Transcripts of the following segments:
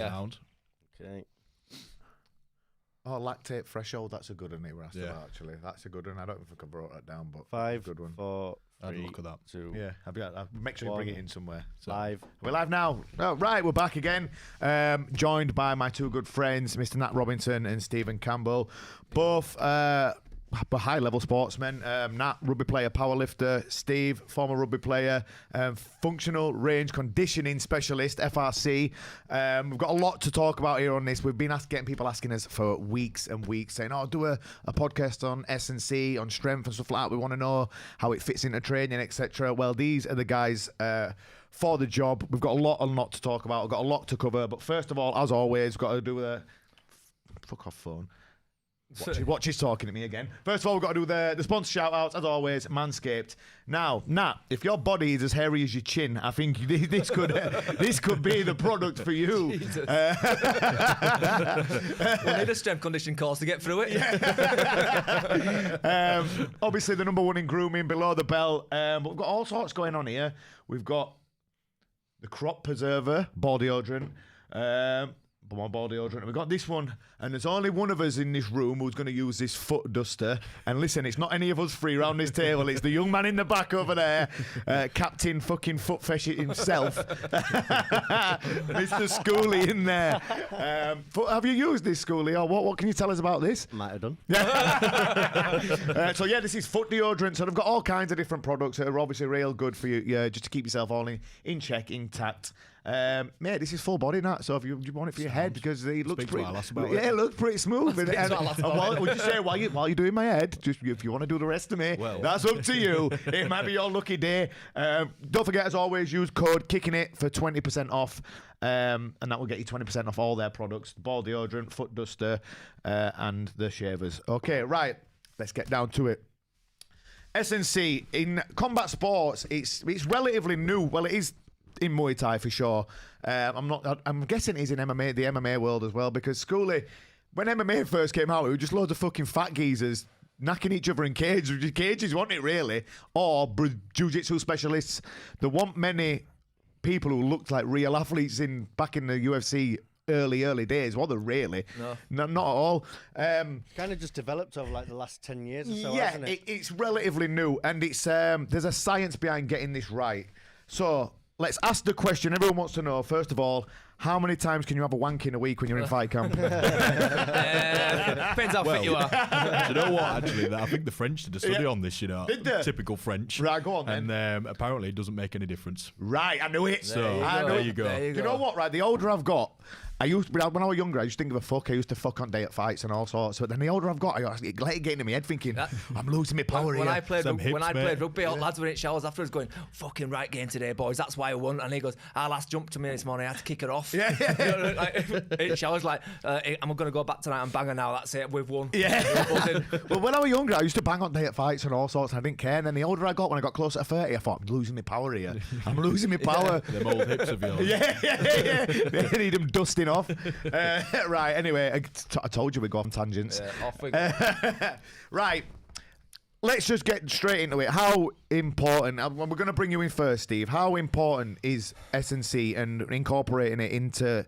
Round. Okay. Oh, lactate threshold. That's a good one. They were asked about, actually. That's a good one. I don't know if I brought that down, but 5, good one. 4, I'd 3, look at that. 2. Yeah, I'll make sure you bring it in somewhere. So. Live. We're live now. Oh, right, we're back again. Joined by my two good friends, Mr. Nat Robinson and Stephen Campbell. Both high-level sportsmen. Nat, rugby player, powerlifter. Steve, former rugby player, functional range conditioning specialist, FRC. We've got a lot to talk about here on this. We've been getting people asking us for weeks and weeks, saying, "Oh, do a podcast on SnC, on strength and stuff like that. We want to know how it fits into training, etc." Well, these are the guys for the job. We've got a lot to talk about. We've got a lot to cover. But first of all, as always, we've got to do a fuck off phone. Watch is talking to me again. First of all, we've got to do the sponsor shout-outs, as always, Manscaped. Now, Nat, if your body is as hairy as your chin, I think this could be the product for you. We'll need a strength conditioning course to get through it. Obviously, the number one in grooming, below the belt. But we've got all sorts going on here. We've got the Crop Preserver ball deodorant. Ball deodorant. We've got this one, and there's only one of us in this room who's going to use this foot duster. And listen, it's not any of us three around this table. It's the young man in the back over there, Captain fucking Foot Fish himself, Mr. Schoolie in there. Have you used this, Schoolie, or what can you tell us about this? Might have done. So this is foot deodorant. So they've got all kinds of different products that are obviously real good for you, just to keep yourself all in check, intact. Mate, this is full body, Nat. So if you want it for your head, because it looks pretty, it looks pretty smooth. Would you say while you're doing my head, just if you want to do the rest of me, that's up to you. It might be your lucky day. Don't forget, as always, use code KICKINIT for 20% off, and that will get you 20% off all their products: ball deodorant, foot duster, and the shavers. Okay, right. Let's get down to it. SnC in combat sports, it's relatively new. Well, it is in Muay Thai for sure. I'm guessing it's in MMA, the MMA world as well, because Schoolie, when MMA first came out, it was just loads of fucking fat geezers knacking each other in cages, wasn't it, really? Or jiu-jitsu specialists. There weren't many people who looked like real athletes back in the UFC early days, were there really? No, not at all. Kind of just developed over like the last 10 years or so, hasn't it? It's relatively new, and it's there's a science behind getting this right. So let's ask the question everyone wants to know. First of all, how many times can you have a wank in a week when you're in fight camp? Depends how fit you are. Do you know what, actually? I think the French did a study on this, Did they? Typical French. Right, go on then. And apparently it doesn't make any difference. Right, I knew it. There you go. Do you know what, right? The older I've got, when I was younger, I used to think of a fuck. I used to fuck on day at fights and all sorts. But then the older I've got, I let it get into my head thinking, I'm losing my power when here. I played rugby, all lads were in showers afterwards going, fucking right game today, boys. That's why I won. And he goes, our last jump to me this morning, I had to kick her off. In showers, like, I'm going to go back tonight and bang her now. That's it. We've won. Yeah. Well, when I was younger, I used to bang on day at fights and all sorts. And I didn't care. And then the older I got, when I got closer to 30, I thought, I'm losing my power here. I'm losing my power. Them old hips of yours. Yeah. They need them dusting off. Right, anyway, I told you we'd go on tangents. Yeah, off we go. Right, let's just get straight into it. How important, we're going to bring you in first, Steve. How important is SnC and incorporating it into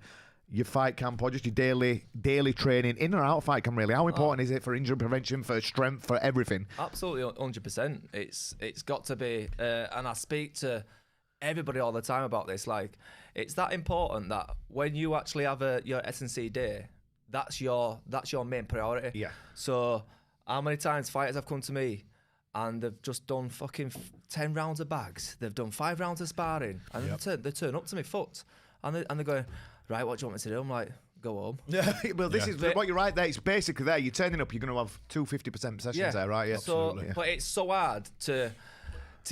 your fight camp or just your daily training, in or out of fight camp, really? How important is it for injury prevention, for strength, for everything? Absolutely, 100%. It's got to be, and I speak to everybody all the time about this. Like, it's that important that when you actually have your SnC day, that's your main priority. Yeah. So how many times fighters have come to me and they've just done fucking 10 rounds of bags, they've done 5 rounds of sparring, and they turn up to me foot, and they're going, right, what do you want me to do? I'm like, go home. Yeah. Well, this is what you're right there. It's basically there. You're turning up, you're going to have 2 50% sessions there, right? Yeah. So, but it's so hard to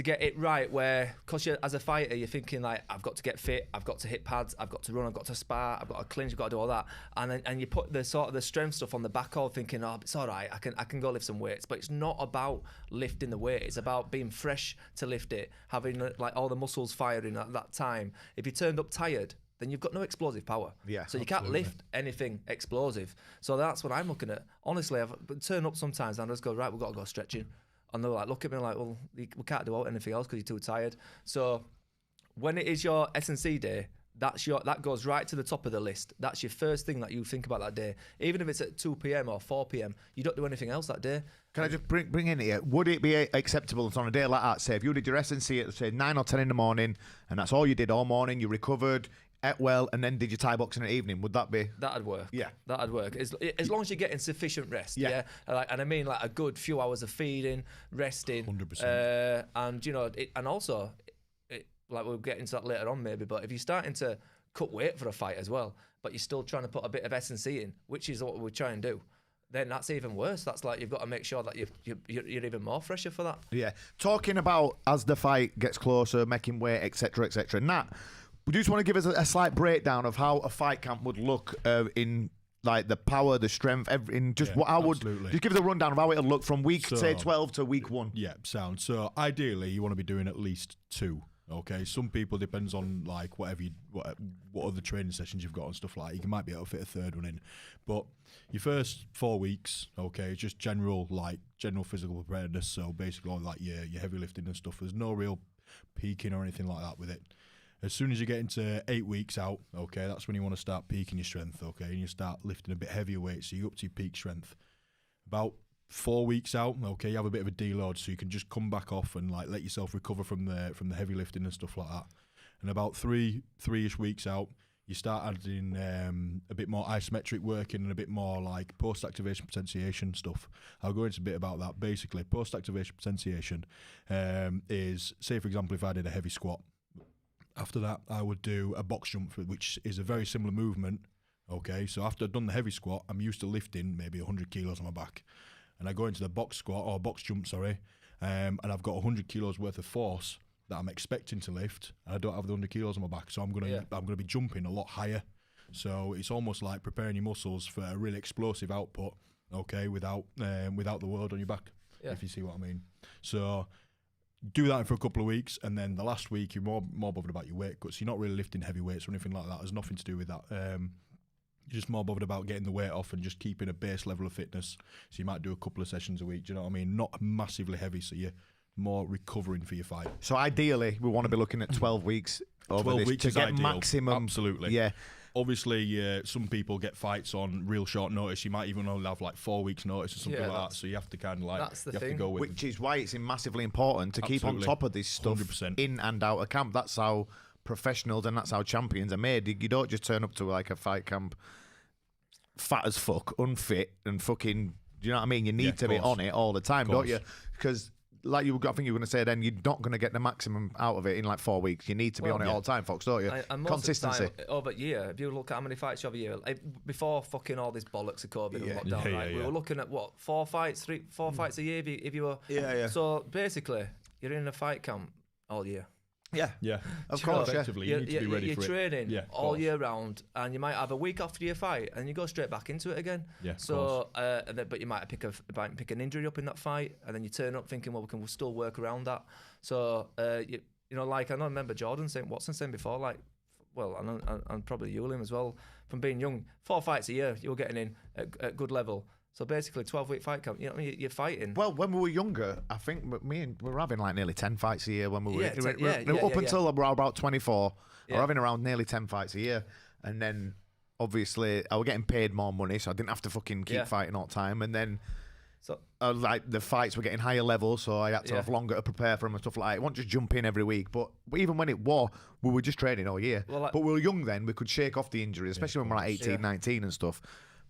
get it right, where, because as a fighter, you're thinking like, I've got to get fit, I've got to hit pads, I've got to run, I've got to spar, I've got to clinch, I've got to do all that, and you put the sort of the strength stuff on the back of thinking, oh, it's all right, I can go lift some weights. But it's not about lifting the weight, it's about being fresh to lift it, having like all the muscles firing at that time. If you turned up tired, then you've got no explosive power. Yeah, so you can't lift anything explosive. So that's what I'm looking at. Honestly, I've turned up sometimes and I just go, right, we've got to go stretching. And they're like, look at me like, well, we can't do anything else because you're too tired. So when it is your SnC day, that goes right to the top of the list. That's your first thing that you think about that day. Even if it's at 2 p.m. or 4 p.m, you don't do anything else that day. Can I just bring in here? Would it be acceptable on a day like that? Say if you did your SnC at say 9 or 10 in the morning, and that's all you did all morning, you recovered, ate well, and then did your Thai boxing in the evening. Would that be? That'd work. Yeah, that'd work. As long as you're getting sufficient rest. Yeah. And I mean like a good few hours of feeding, resting. 100%. And you know, and also, like we'll get into that later on maybe. But if you're starting to cut weight for a fight as well, but you're still trying to put a bit of SnC in, which is what we try and do, then that's even worse. That's like you've got to make sure that you're even more fresher for that. Yeah. Talking about as the fight gets closer, making weight, etc., etc. Nat, would you just want to give us a slight breakdown of how a fight camp would look in like the power, the strength, everything? Just what I would just give us a rundown of how it'll look from week say 12 to week 1. Yeah, sound. So ideally, you want to be doing at least 2. Okay, some people depends on like what other training sessions you've got and stuff like that. You might be able to fit a third one in, but your first 4 weeks, okay, just general physical preparedness. So basically, like your heavy lifting and stuff. There's no real peaking or anything like that with it. As soon as you get into 8 weeks out, okay, that's when you want to start peaking your strength, okay, and you start lifting a bit heavier weight, so you're up to your peak strength. About 4 weeks out, okay, you have a bit of a deload, so you can just come back off and like let yourself recover from the heavy lifting and stuff like that. And about three-ish weeks out, you start adding a bit more isometric working and a bit more like post-activation potentiation stuff. I'll go into a bit about that. Basically, post-activation potentiation is, say for example, if I did a heavy squat, after that I would do a box jump, which is a very similar movement. Okay, so after I've done the heavy squat, I'm used to lifting maybe 100 kilos on my back. And I go into the box squat, or box jump, and I've got 100 kilos worth of force that I'm expecting to lift, and I don't have the 100 kilos on my back, so I'm gonna be jumping a lot higher. So it's almost like preparing your muscles for a really explosive output, okay, without the world on your back, if you see what I mean. So do that for a couple of weeks, and then the last week you're more bothered about your weight cuts. You're not really lifting heavy weights or anything like that. There's nothing to do with that. You're just more bothered about getting the weight off and just keeping a base level of fitness. So you might do a couple of sessions a week, do you know what I mean? Not massively heavy, so you're more recovering for your fight. So ideally, we want to be looking at 12 weeks over 12 this weeks to is get ideal. maximum. Absolutely. Yeah. Obviously, some people get fights on real short notice. You might even only have like 4 weeks notice or something like that. So you have to kind of like, that's the you have thing. to go with Which is why it's massively important to keep on top of this stuff 100%. in and out of camp. That's how professionals and that's how champions are made. You don't just turn up to like a fight camp fat as fuck, unfit, and fucking. Do you know what I mean? You need to be on it all the time, don't you? Because like I think you were going to say, then you're not going to get the maximum out of it in like 4 weeks. You need to be on it all the time, folks, don't you? And Consistency. Of the time, over a year, if you look at how many fights you have a year, before fucking all this bollocks of COVID and lockdown, we were looking at what, 4 fights a year if you were. Yeah. So basically, you're in a fight camp all year. Yeah. Of course, effectively, you need to be ready you're for training it. all year round, and you might have a week after your fight, and you go straight back into it again. Yeah. So, but you might pick an injury up in that fight, and then you turn up thinking, well, we can still work around that. So, you know, like I remember Watson saying before, like, well, and probably you, William, as well, from being young, 4 fights a year, you were getting in at good level. So basically, 12-week fight camp. You know, you're fighting. Well, when we were younger, I think we were having like nearly 10 fights a year when we were up until we were about 24. We were having around nearly 10 fights a year, and then obviously I was getting paid more money, so I didn't have to fucking keep fighting all the time. And then like the fights were getting higher levels, so I had to have longer to prepare for them and stuff like that. I won't just jump in every week, but even when it was, we were just training all year. Well, but we were young then; we could shake off the injuries, especially when we were like 18, 19 and stuff.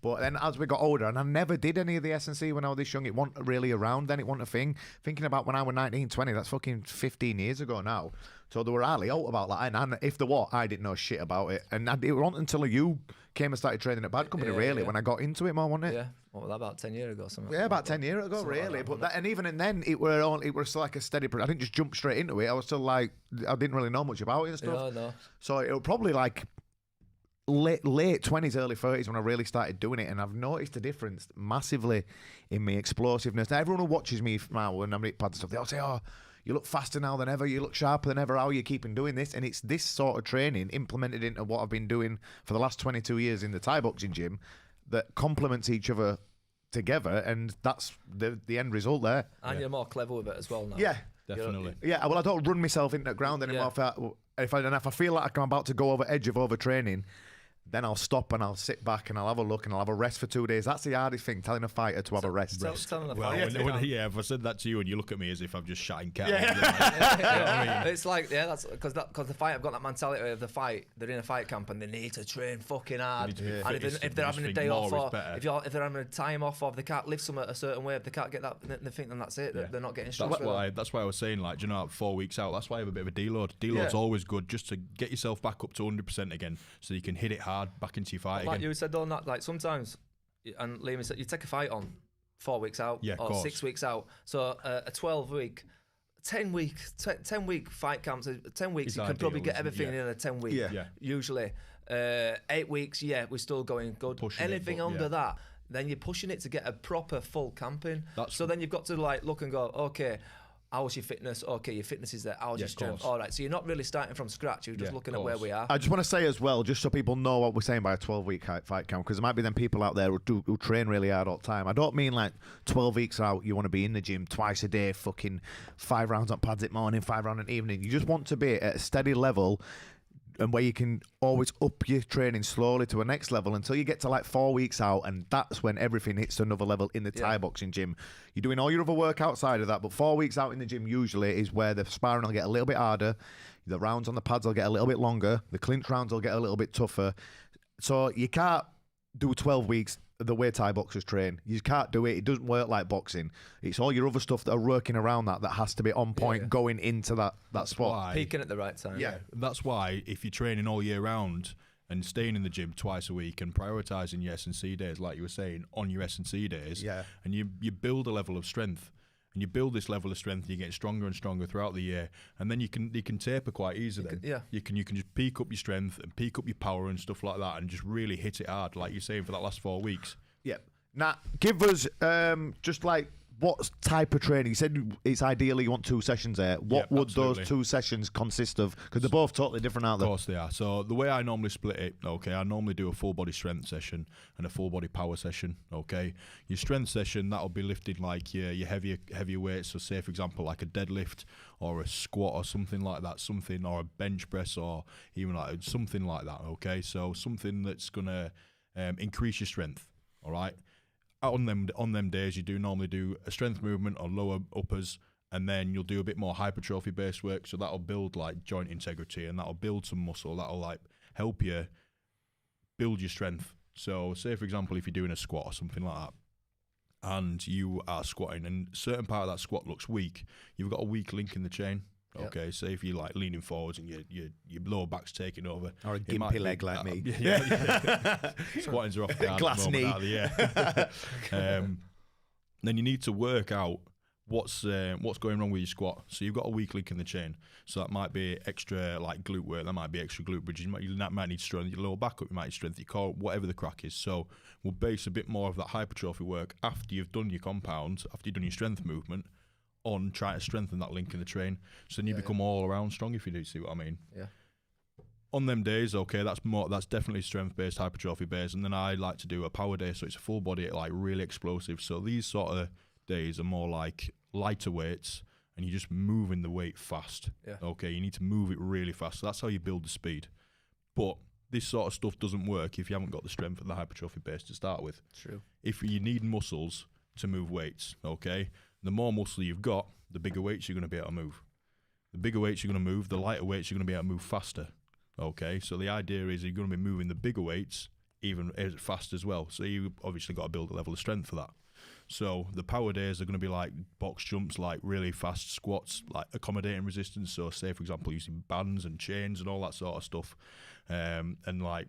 But then as we got older, and I never did any of the SnC when I was this young, it wasn't really around then, it wasn't a thing. Thinking about when I was 19, 20, that's fucking 15 years ago now. So they were hardly out about that. And if there was, I didn't know shit about it. And it wasn't until you came and started training at Bad Company, when I got into it more, wasn't it? Yeah. What was that, about 10 years ago? Something yeah, about 10 years ago, really. Like that, and even then, it was like a steady. I didn't just jump straight into it. I was still like, I didn't really know much about it and stuff. No. So it was probably like late 20s, early 30s when I really started doing it, and I've noticed a difference massively in my explosiveness. Now, everyone who watches me now when I'm at pads and stuff, they all say, "Oh, you look faster now than ever, you look sharper than ever, how are you keeping doing this?" And it's this sort of training implemented into what I've been doing for the last 22 years in the Thai boxing gym that complements each other together, and that's the end result there. And you're more clever with it as well now. Yeah. Definitely. Yeah, well, I don't run myself into the ground anymore. if I feel like I'm about to go over edge of overtraining, then I'll stop and I'll sit back and I'll have a look and I'll have a rest for 2 days. That's the hardest thing, telling a fighter to have a rest. Telling the Well, fighter. if I said that to you and you look at me as if I'm just shouting cattle. Yeah. You know what I mean? It's like, that's because the fight, I've got that mentality of the fight. They're in a fight camp and they need to train fucking hard. And if they're having a day off, or if they're having a time off, or if they can't lift something a certain way, if they can't get that, they think then that's it. Yeah. They're not getting strong. That's why I was saying, like, do you know, 4 weeks out. That's why I have a bit of a deload. Deload's always good, just to get yourself back up to 100% again, so you can hit it hard back into your fight like again. You said on that, like sometimes, and Liam said, you take a fight on 4 weeks out, or 6 weeks out. So a 12-week, 10-week fight camps. 10 weeks, you can probably get everything in a 10 week. Usually, 8 weeks, we're still going good. Anything under that, then you're pushing it to get a proper full camp in. So then you've got to like look and go, okay, how's your fitness? Okay, your fitness is there. How's your strength? All right, so you're not really starting from scratch. You're just looking at where we are. I just want to say as well, just so people know what we're saying by a 12-week fight camp, because there might be them people out there who train really hard all the time. I don't mean like 12 weeks out, you want to be in the gym twice a day, fucking 5 rounds on pads at morning, 5 rounds in evening. You just want to be at a steady level, and where you can always up your training slowly to a next level until you get to like 4 weeks out, and that's when everything hits to another level in the Thai boxing gym. You're doing all your other work outside of that, but 4 weeks out in the gym usually is where the sparring will get a little bit harder, the rounds on the pads will get a little bit longer, the clinch rounds will get a little bit tougher. So you can't do 12 weeks the way Thai boxers train. You can't do it. It doesn't work like boxing. It's all your other stuff that are working around that has to be on point going into that spot. Peaking at the right time. Yeah, that's why if you're training all year round and staying in the gym twice a week and prioritising your SnC days, like you were saying, on your SnC days, and you build a level of strength, and you build this level of strength, and you get stronger and stronger throughout the year, and then you can taper quite easily. You can just peak up your strength and peak up your power and stuff like that, and just really hit it hard, like you're saying, for that last 4 weeks. Yeah. Now, give us just like what type of training. You said it's ideally you want 2 sessions there. What would those 2 sessions consist of? Because they're both totally different, aren't they? Of course they are. So the way I normally split it, I normally do a full body strength session and a full body power session. Your strength session, that'll be lifting like your heavier weights. So say for example like a deadlift or a squat or something like that, or a bench press or even like something like that. So something that's gonna increase your strength. All right. On them days, you do normally do a strength movement or lower uppers, and then you'll do a bit more hypertrophy based work. So that'll build like joint integrity, and that'll build some muscle. That'll like help you build your strength. So say for example, if you're doing a squat or something like that, and you are squatting, and a certain part of that squat looks weak, you've got a weak link in the chain. So if you're like leaning forwards and your lower back's taking over, or a gimpy leg like me, squattings are off the glass knee. Then you need to work out what's going wrong with your squat. So you've got a weak link in the chain. So that might be extra like glute work. That might be extra glute bridges. You might need to strengthen your lower back up. You might need to strengthen your core. Whatever the crack is. So we'll base a bit more of that hypertrophy work after you've done your compound, after you've done your strength movement, on trying to strengthen that link in the train, so then you become all around strong, if you do see what I mean. On them days, that's definitely strength based, hypertrophy based, and then I like to do a power day, so it's a full body, like really explosive. So these sort of days are more like lighter weights, and you're just moving the weight fast. You need to move it really fast. So that's how you build the speed. But this sort of stuff doesn't work if you haven't got the strength and the hypertrophy base to start with. True. If you need muscles to move weights, the more muscle you've got, the bigger weights you're going to be able to move. The bigger weights you're going to move, the lighter weights you're going to be able to move faster. So the idea is you're going to be moving the bigger weights even fast as well. So you obviously got to build a level of strength for that. So the power days are going to be like box jumps, like really fast squats, like accommodating resistance. So say for example using bands and chains and all that sort of stuff, and like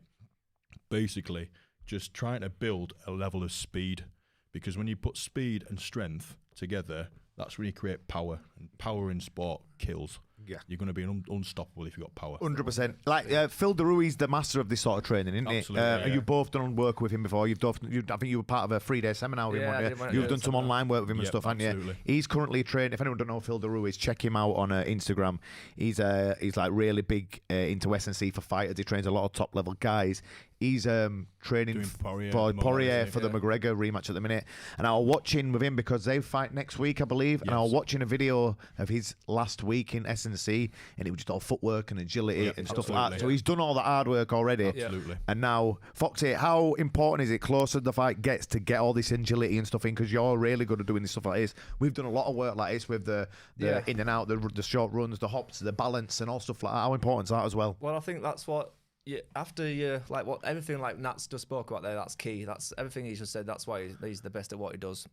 basically just trying to build a level of speed. Because when you put speed and strength together, that's when you create power. And power in sport kills. You're going to be unstoppable if you've got power. 100%. Like Phil DeRui's the master of this sort of training, isn't Absolutely, You've both done work with him before. I think you were part of a 3-day seminar with him. You've done some online work with him and stuff, haven't you? He's currently trained. If anyone don't know Phil DeRuis, check him out on Instagram. He's like really big into SnC for fighters. He trains a lot of top level guys. He's training for Poirier for the McGregor rematch at the minute. And I was watching with him because they fight next week, I believe. Yes. And I was watching a video of his last week in SnC, and it was just all footwork and agility and stuff like that. So he's done all the hard work already. Absolutely. And now, Foxy, how important is it closer the fight gets to get all this agility and stuff in? Because you're really good at doing this stuff like this. We've done a lot of work like this with the in and out, the short runs, the hops, the balance, and all stuff like that. How important is that as well? Well, I think that's what. After you like what everything like Nat's just spoke about there, that's key. That's everything he's just said. That's why he's the best at what he does.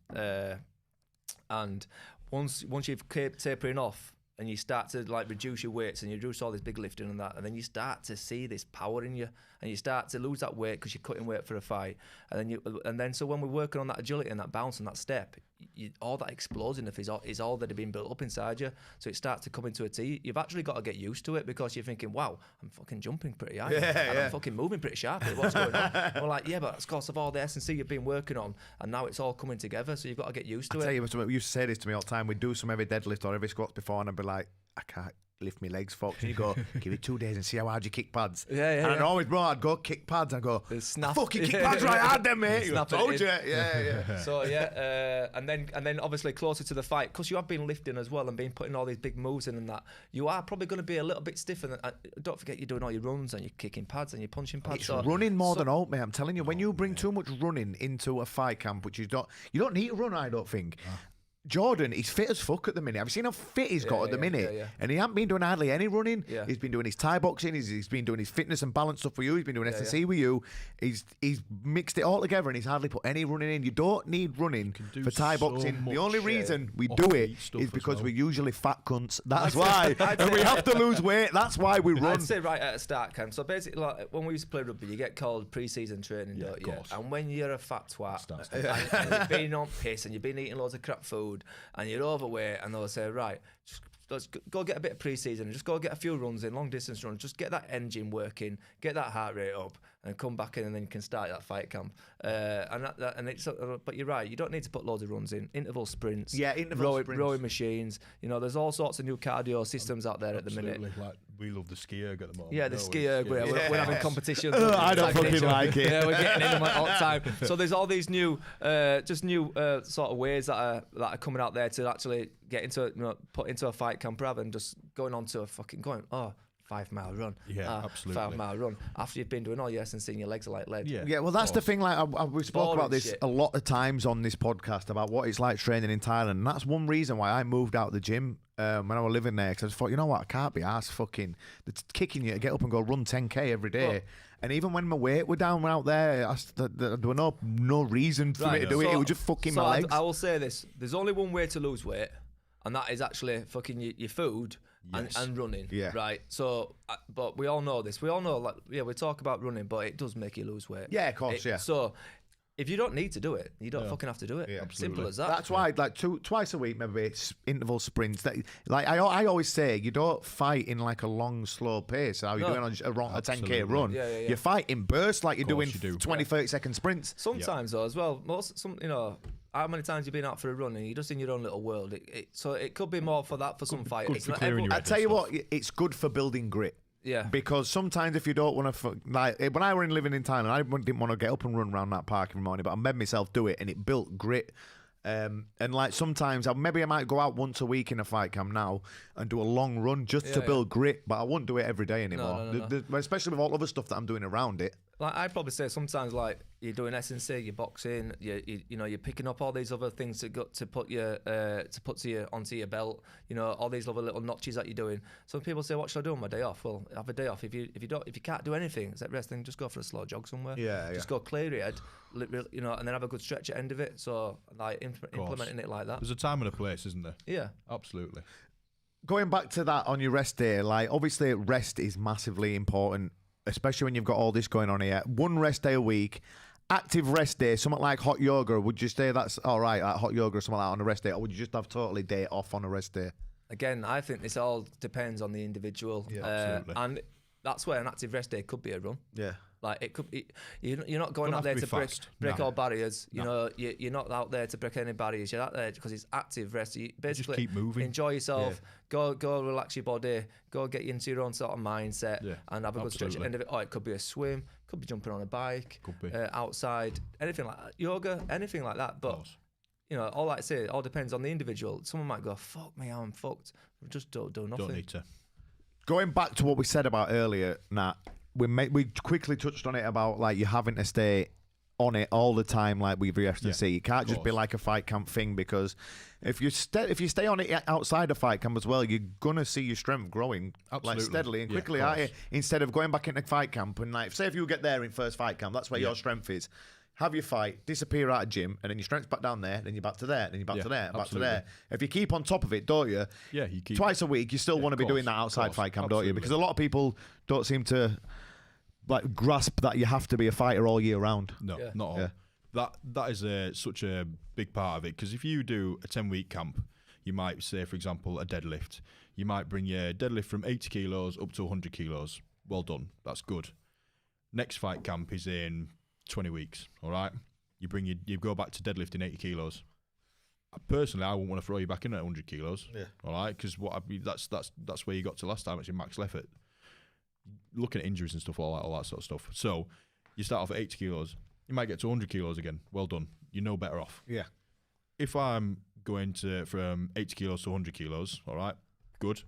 And once you've tapering off and you start to like reduce your weights and you reduce all this big lifting and that, and then you start to see this power in you, and you start to lose that weight because you're cutting weight for a fight, and then so when we're working on that agility and that bounce and that step, all that explosiveness is already been built up inside you, so it starts to come into a T. You've actually got to get used to it because you're thinking, wow, I'm fucking jumping pretty high, I'm fucking moving pretty sharply. What's going on? We're like, yeah, but it's because of all the SnC you've been working on, and now it's all coming together. So you've got to get used to it. I tell you, you used to say this to me all the time. We'd do some heavy deadlift or heavy squats before, and I'd be like, I can't lift my legs, Fox. And you go, give it 2 days and see how hard you kick pads. And I'd always, bro, I'd go kick pads and go, fucking kick pads right hard then, mate. I told you. So and then obviously closer to the fight, because you have been lifting as well and been putting all these big moves in and that, you are probably going to be a little bit stiffer. Don't forget you're doing all your runs and you're kicking pads and you're punching pads. It's running more than all, mate. I'm telling you, when you bring too much running into a fight camp, which you don't need to run, I don't think. Jordan, he's fit as fuck at the minute. Have you seen how fit he's got at the minute? And he hasn't been doing hardly any running. He's been doing his Thai boxing. He's been doing his fitness and balance stuff for you. He's been doing SnC with you. He's mixed it all together and he's hardly put any running in. You don't need running for Thai boxing. The only reason we do it is because we're usually fat cunts. That's why. And we have to lose weight. That's why we run. I'd say right at the start, Cam. So basically, like, when we used to play rugby, you get called pre-season training, don't you? And when you're a fat twat and you've been on piss and you've been eating loads of crap food and you're overweight, and they'll say, right, let's go get a bit of pre-season and just go get a few runs in, long distance runs, just get that engine working, get that heart rate up, and come back in, and then you can start that fight camp. But you're right, you don't need to put loads of runs in. Interval sprints, rowing machines. You know, there's all sorts of new cardio systems out there at the minute. Like, we love the ski erg at the moment. Yeah, the ski erg. We're having competitions. I don't fucking like it. Yeah, we're getting in them all the time. So there's all these new, sort of ways that are coming out there to actually get into, put into a fight camp rather than just going on to a fucking 5 mile run. Yeah, absolutely. 5 mile run after you've been doing all your SnC and your legs are like lead. Yeah, well, that's the thing. Like we spoke about this a lot of times on this podcast about what it's like training in Thailand, and that's one reason why I moved out of the gym when I was living there, because I just thought, you know what, I can't be arsed fucking kicking you to get up and go run 10k every day. Well, and even when my weight were down out there, there was no reason for me to do it. It was just fucking my legs. I will say this: there's only one way to lose weight, and that is actually fucking your food. Yes. And running, right? So, but we all know this. We all know, we talk about running, but it does make you lose weight. Yeah, of course, So, if you don't need to do it, you don't fucking have to do it. Yeah, simple as that. That's why, like, twice a week, maybe it's interval sprints. Like I always say, you don't fight in like a long, slow pace. How you're doing on a 10k run. You fight in bursts, like you're doing 20, 30-second sprints. Sometimes though, as well. How many times you've been out for a run and you're just in your own little world? So it could be more for that for some fighters. I tell you what, it's good for building grit. Yeah. Because sometimes if you don't want to, like when I were living in Thailand, I didn't want to get up and run around that park every morning, but I made myself do it, and it built grit. And like sometimes I might go out once a week in a fight camp now and do a long run just to build grit, but I wouldn't do it every day anymore. No. Especially with all other stuff that I'm doing around it. Like I'd probably say sometimes, like you're doing SnC, you're boxing, you're picking up all these other things to put onto your belt. You know, all these other little notches that you're doing. Some people say, "What should I do on my day off?" Well, have a day off. If you can't do anything except rest, then just go for a slow jog somewhere. Just go clear your head, and then have a good stretch at the end of it. So like implementing it like that. There's a time and a place, isn't there? Yeah, absolutely. Going back to that on your rest day, like obviously rest is massively important, especially when you've got all this going on here. One rest day a week, active rest day, something like hot yoga. Would you say that's all right, like hot yoga or something like that on a rest day, or would you just have totally day off on a rest day? Again, I think this all depends on the individual. Yeah, absolutely. And that's where an active rest day could be a run. Yeah. Like it could be, you're not going Don't out have there to to be break fast. break No. all barriers. You No. know, you're not out there to break any barriers. You're out there because it's active rest. You basically keep moving. enjoy yourself. Go relax your body. Go get into your own sort of mindset and have a good stretch at the end of it. Oh, it could be a swim. Could be jumping on a bike. Could be. Outside. Anything like that. Yoga. Anything like that. But you know, all I say, it all depends on the individual. Someone might go, "Fuck me, I'm fucked." Just do nothing. Don't need to. Going back to what we said about earlier, Nat, we quickly touched on it about like you having to stay on it all the time, like with your SnC. It can't just be like a fight camp thing, because if you stay on it outside of fight camp as well, you're gonna see your strength growing like steadily and quickly, aren't you? Instead of going back into fight camp and like, say if you get there in first fight camp, that's where your strength is. Have your fight, disappear out of gym, and then your strength's back down there, then you're back to there, then you're back to there, back to there. If you keep on top of it, don't you? Yeah, you keep twice a week. You still want to be doing that outside fight camp, don't you? Because a lot of people don't seem to like grasp that you have to be a fighter all year round. No, not all. That is such a big part of it, because if you do a 10-week camp, you might say, for example, a deadlift. You might bring your deadlift from 80 kilos up to 100 kilos. Well done. That's good. Next fight camp is in 20 weeks, all right? You go back to deadlifting 80 kilos. Personally, I wouldn't want to throw you back in at 100 kilos, all right? Because that's where you got to last time. It's your max effort. Looking at injuries and stuff, all that sort of stuff. So you start off at 80 kilos. You might get to 100 kilos again. Well done. You're no better off. Yeah. If I'm going from 80 kilos to 100 kilos, all right, good.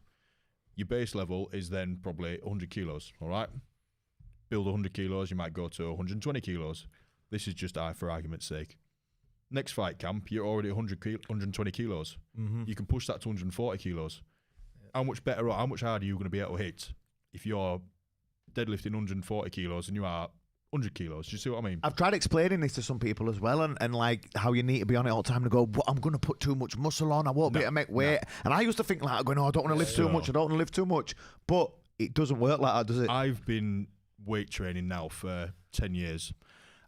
Your base level is then probably 100 kilos, all right? Build 100 kilos, you might go to 120 kilos. This is just for argument's sake. Next fight camp, you're already 120 kilos. Mm-hmm. You can push that to 140 kilos. How much harder are you going to be able to hit if you're deadlifting 140 kilos and you are 100 kilos? Do you see what I mean? I've tried explaining this to some people as well, and like how you need to be on it all the time to go, I'm going to put too much muscle on, I won't be able to make weight. And I used to think like, going, I don't want to lift too much, I don't want to lift too much. But it doesn't work like that, does it? I've been weight training now for 10 years,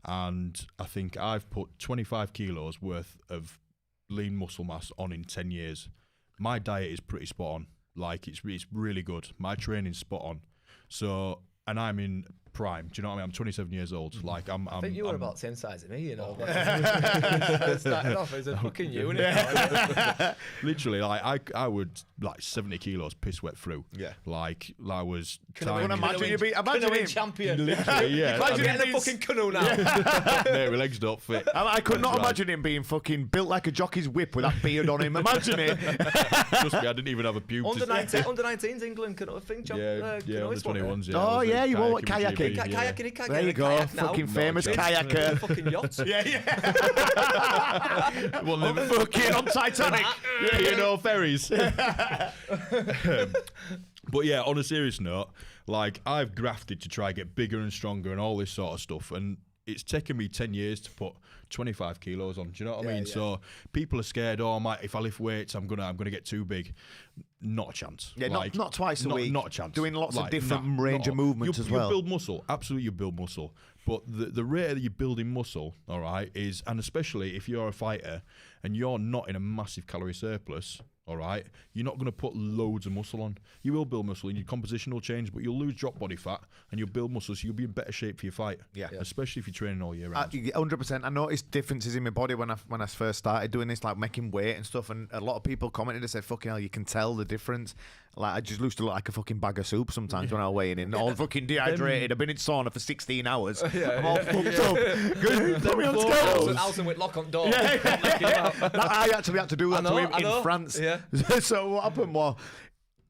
and I think I've put 25 kilos worth of lean muscle mass on in 10 years. My diet is pretty spot on. Like, it's really good. My training's spot on. So, and I'm in prime. Do you know what I mean? I'm 27 years old. Like, I think you were about the same size as me, you know. Starting off as a fucking unit. Literally, like I would like 70 kilos piss wet through. Yeah. like I was. Imagine him champion. Literally, yeah. Imagine getting a fucking canoe now. No, my legs don't fit. I could not imagine him being fucking built like a jockey's whip with that beard on him. Imagine it. Trust me, I didn't even have a pube. Under 19s England canoe thing. Yeah, under 21s. Yeah. Oh yeah, you were kayaking. Kayaking. There you go, fucking famous kayaker. Fucking yacht. Yeah. Fucking on Titanic. You know, ferries. But yeah, on a serious note, like I've grafted to try and get bigger and stronger and all this sort of stuff, and it's taken me 10 years to put 25 kilos on. Do you know what I mean? Yeah. So people are scared. Oh, if I lift weights, I'm gonna get too big. Not a chance. Yeah, like, not twice a week. Not a chance. Doing lots of different range of movements as well. You build muscle. Absolutely, you build muscle. But the rate that you're building muscle, all right, is, and especially if you're a fighter and you're not in a massive calorie surplus, all right, you're not going to put loads of muscle on. You will build muscle and your composition will change, but you'll lose drop body fat and you'll build muscle, so you'll be in better shape for your fight. Yeah. Especially if you're training all year round. 100%. I noticed differences in my body when I first started doing this, like making weight and stuff, and a lot of people commented and said, fucking hell, you can tell the difference. Like, I just used to look like a fucking bag of soup sometimes when I was weighing in. All fucking dehydrated. I've been in sauna for 16 hours. I'm all fucked up. Put me on scales. Alison Whitlock on door. I actually had to do that to him in France. Yeah. So what happened was,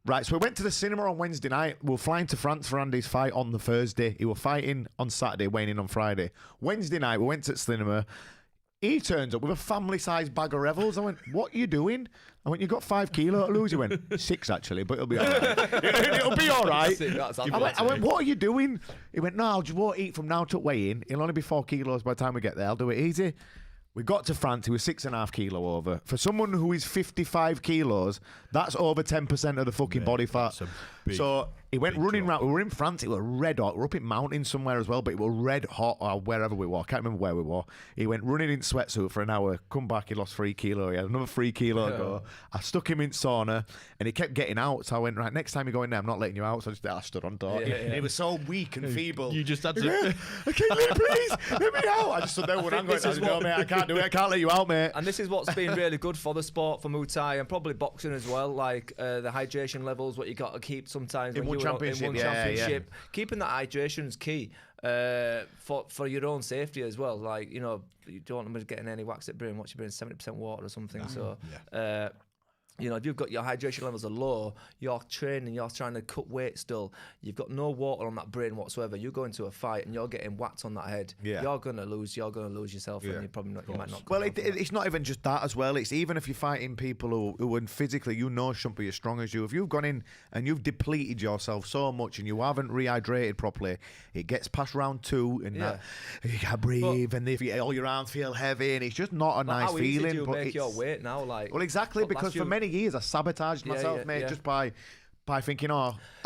right, so we went to the cinema on Wednesday night. We were flying to France for Andy's fight on the Thursday. He was fighting on Saturday, weighing in on Friday. Wednesday night, we went to the cinema. He turns up with a family-sized bag of Revels. I went, what are you doing? I went, you got 5 kilo to lose? He went, 6 actually, but it'll be all right. It'll be all right. I went, what are you doing? He went, no, I just won't eat from now to weigh-in. It'll only be 4 kilos by the time we get there. I'll do it easy. We got to France, he was 6.5 kilo over. For someone who is 55 kilos, that's over 10% of the fucking body fat. Big, so He went running round. We were in France. It was red hot. We were up in mountains somewhere as well, but it was red hot or wherever we were. I can't remember where we were. He went running in sweatsuit for an hour. Come back, he lost 3 kilo. He had another 3 kilo to go. I stuck him in sauna, and he kept getting out. So I went, right, next time you go in there, I'm not letting you out. So I stood on door. He was so weak and feeble. You just had to. Okay, please, let me out. I just stood there with one hand going, no, mate, I can't do it. I can't let you out, mate. And this is what's been really good for the sport, for Muay Thai, and probably boxing as well. Like the hydration levels, what you got to keep sometimes in one championship. Championship. Keeping that hydration is key for your own safety as well. Like, you know, you don't want them getting any wax at brain. What's your brain? 70% water or something. So, you know, if you've got your hydration levels are low, you're training, you're trying to cut weight still, you've got no water on that brain whatsoever, you go into a fight and you're getting whacked on that head, you're going to lose yourself, and you're probably not, you might not. Well, it's not even just that as well. It's even if you're fighting people who physically, you know, shouldn't be as strong as you. If you've gone in and you've depleted yourself so much and you haven't rehydrated properly, it gets past round 2 and that, you can't breathe, and all your arms feel heavy, and it's just not a nice how feeling. Easy do you make your weight now? Like, well, exactly, because for many years I sabotaged myself, mate, just by thinking,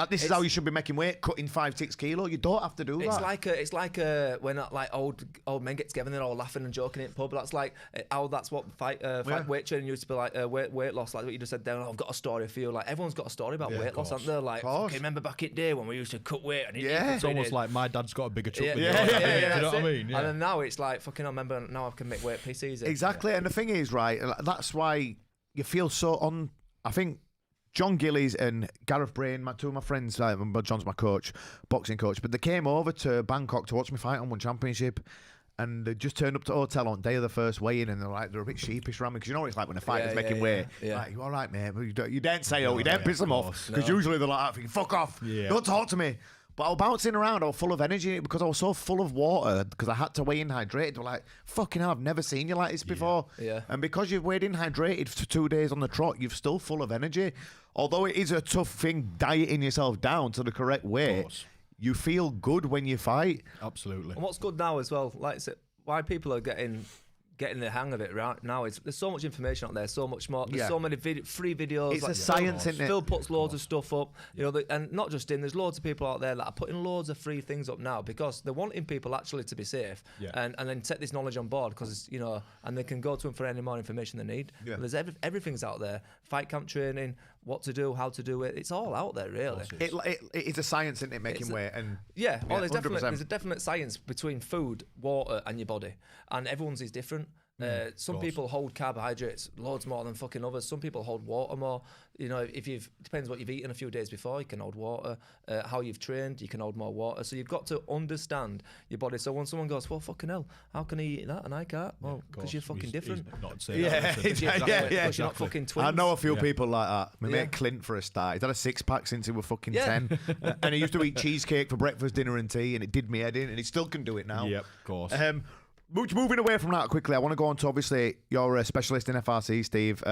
this is how you should be making weight, cutting 5-6 kilo. You don't have to do that. It's like when like old men get together and they're all laughing and joking in the pub. That's like that's what fight weight training used to be like. Weight loss, like what you just said there. I've got a story for you. Like everyone's got a story about weight loss, aren't they? Like, okay, remember back in the day when we used to cut weight? And it's almost like my dad's got a bigger truck than yours. Do you know what I mean? And then now it's like, fucking, I remember now I can make weight PCs. Exactly, and the thing is, right, that's why you feel so I think John Gillies and Gareth Brain, two of my friends, John's my coach, boxing coach, but they came over to Bangkok to watch me fight on one championship, and they just turned up to the hotel on day of the first weigh-in, and they're a bit sheepish around me, because you know what it's like when a fighter's making weight. Like, you all right, mate? You don't say, you don't piss them off, because usually they're like, fuck off, don't talk to me. But I was bouncing around, I was full of energy because I was so full of water because I had to weigh in hydrated. They were like, fucking hell, I've never seen you like this before. And because you've weighed in hydrated for 2 days on the trot, you're still full of energy. Although it is a tough thing dieting yourself down to the correct weight, you feel good when you fight. Absolutely. And what's good now as well, like I said, why people are getting the hang of it right now is there's so much information out there, so much more. There's so many free videos. It's a science, isn't it? Phil puts loads of stuff up, you know, and not just there's loads of people out there that are putting loads of free things up now because they're wanting people actually to be safe and then take this knowledge on board because, you know, and they can go to them for any more information they need. There's everything's out there. Fight camp training, what to do, how to do it. It's all out there, really. It's a science, isn't it, making weight? And there's a definite science between food, water, and your body, and everyone's is different. Some people hold carbohydrates loads more than fucking others. Some people hold water more. You know, depends what you've eaten a few days before, you can hold water. How you've trained, you can hold more water. So you've got to understand your body. So when someone goes, well, fucking hell, how can he eat that and I can't? Well, because you're fucking different. Because you're not fucking twins. I know a few people like that. My mate Clint, for a start, he's had a 6-pack since he was fucking 10. And he used to eat cheesecake for breakfast, dinner and tea, and it did me head in, and he still can do it now. Yep, of course. Moving away from that quickly, I want to go on to, obviously, you're a specialist in FRC, Steve,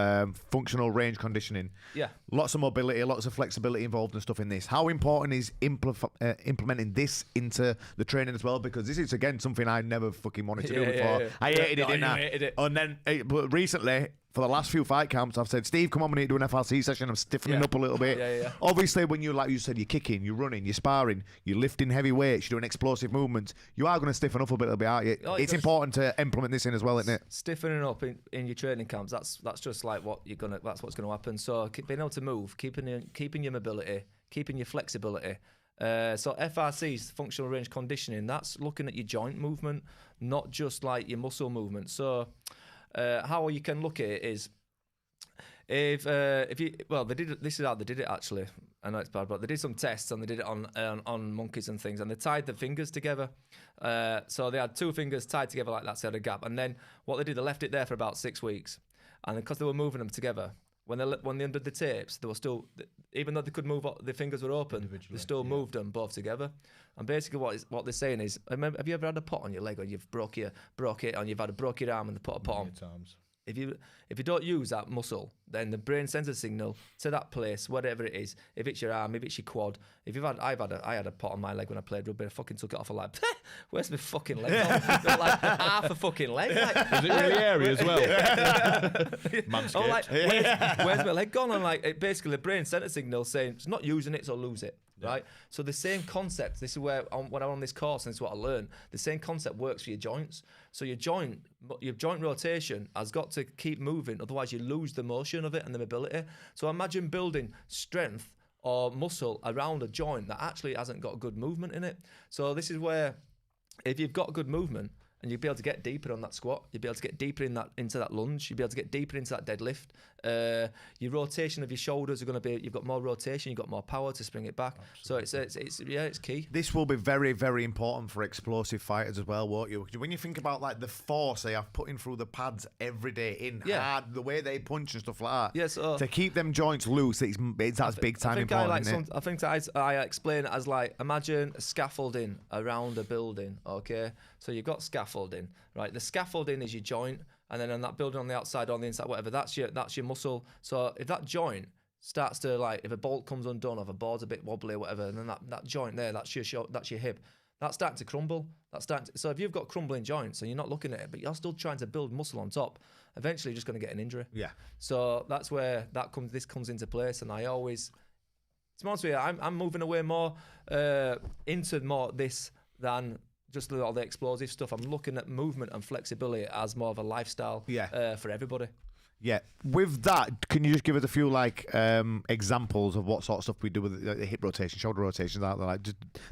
functional range conditioning. Yeah. Lots of mobility, lots of flexibility involved and stuff in this. How important is implementing this into the training as well? Because this is, again, something I never fucking wanted to do before. I hated it, didn't I? Hated it. And then, but recently, for the last few fight camps, I've said, Steve, come on, we need to do an FRC session. I'm stiffening up a little bit. Obviously, when like you said, you're kicking, you're running, you're sparring, you're lifting heavy weights, you're doing explosive movements, you are going to stiffen up a little bit, aren't you? It's important to implement this in as well, isn't it? Stiffening up in your training camps, that's just like that's what's going to happen. So being able to move, keeping your mobility, keeping your flexibility. So FRC's functional range conditioning, that's looking at your joint movement, not just like your muscle movement. So how you can look at it is if you they did it, this is how they did it actually. I know it's bad, but they did some tests and they did it on monkeys and things, and they tied the fingers together. So they had 2 fingers tied together like that, so they had a gap. And then what they did, they left it there for about 6 weeks, and because they were moving them together, when they undid the tapes, they were still, even though they could move, the fingers were open, they still moved them both together. And basically what they're saying is, have you ever had a pot on your leg, or you've broke it, and you've had a broke your arm and they put a pot on? Times. If you don't use that muscle, then the brain sends a signal to that place, whatever it is. If it's your arm, if it's your quad. If I had a pot on my leg when I played rugby, I fucking took it off. I'm like, where's my fucking leg gone? Like half a fucking leg. Like, is it really hairy as well? I'm like, where's my leg gone? And like, basically the brain sent a signal saying, it's not using it, so lose it. right? So the same concept, this is where, when I'm on this course, and this is what I learned, the same concept works for your joints. So your joint rotation has got to keep moving, otherwise you lose the motion of it and the mobility. So imagine building strength or muscle around a joint that actually hasn't got good movement in it. So this is where, if you've got good movement, and you'll be able to get deeper on that squat. You'll be able to get deeper into that lunge. You'll be able to get deeper into that deadlift. Your rotation of your shoulders are going to be. You've got more rotation. You've got more power to spring it back. Absolutely. So it's key. This will be very, very important for explosive fighters as well, won't you? When you think about like the force they have putting through the pads every day hard, the way they punch and stuff like that. Yeah, so to keep them joints loose, that's big time important. I think I explain it as like, imagine scaffolding around a building. Okay, so you've got scaffolding, right? The scaffolding is your joint, and then on that building on the outside, on the inside, whatever, that's your muscle. So if that joint starts to, like, if a bolt comes undone, or if a board's a bit wobbly or whatever, and then that joint there, that's your hip, that's starting to crumble. So if you've got crumbling joints and you're not looking at it, but you're still trying to build muscle on top, eventually you're just going to get an injury. Yeah. So that's where this comes into place, and I always, to be honest with you, I'm moving away more into more this than just all the explosive stuff. I'm looking at movement and flexibility as more of a lifestyle for everybody. Yeah. With that, can you just give us a few examples of what sort of stuff we do with the hip rotation, shoulder rotations?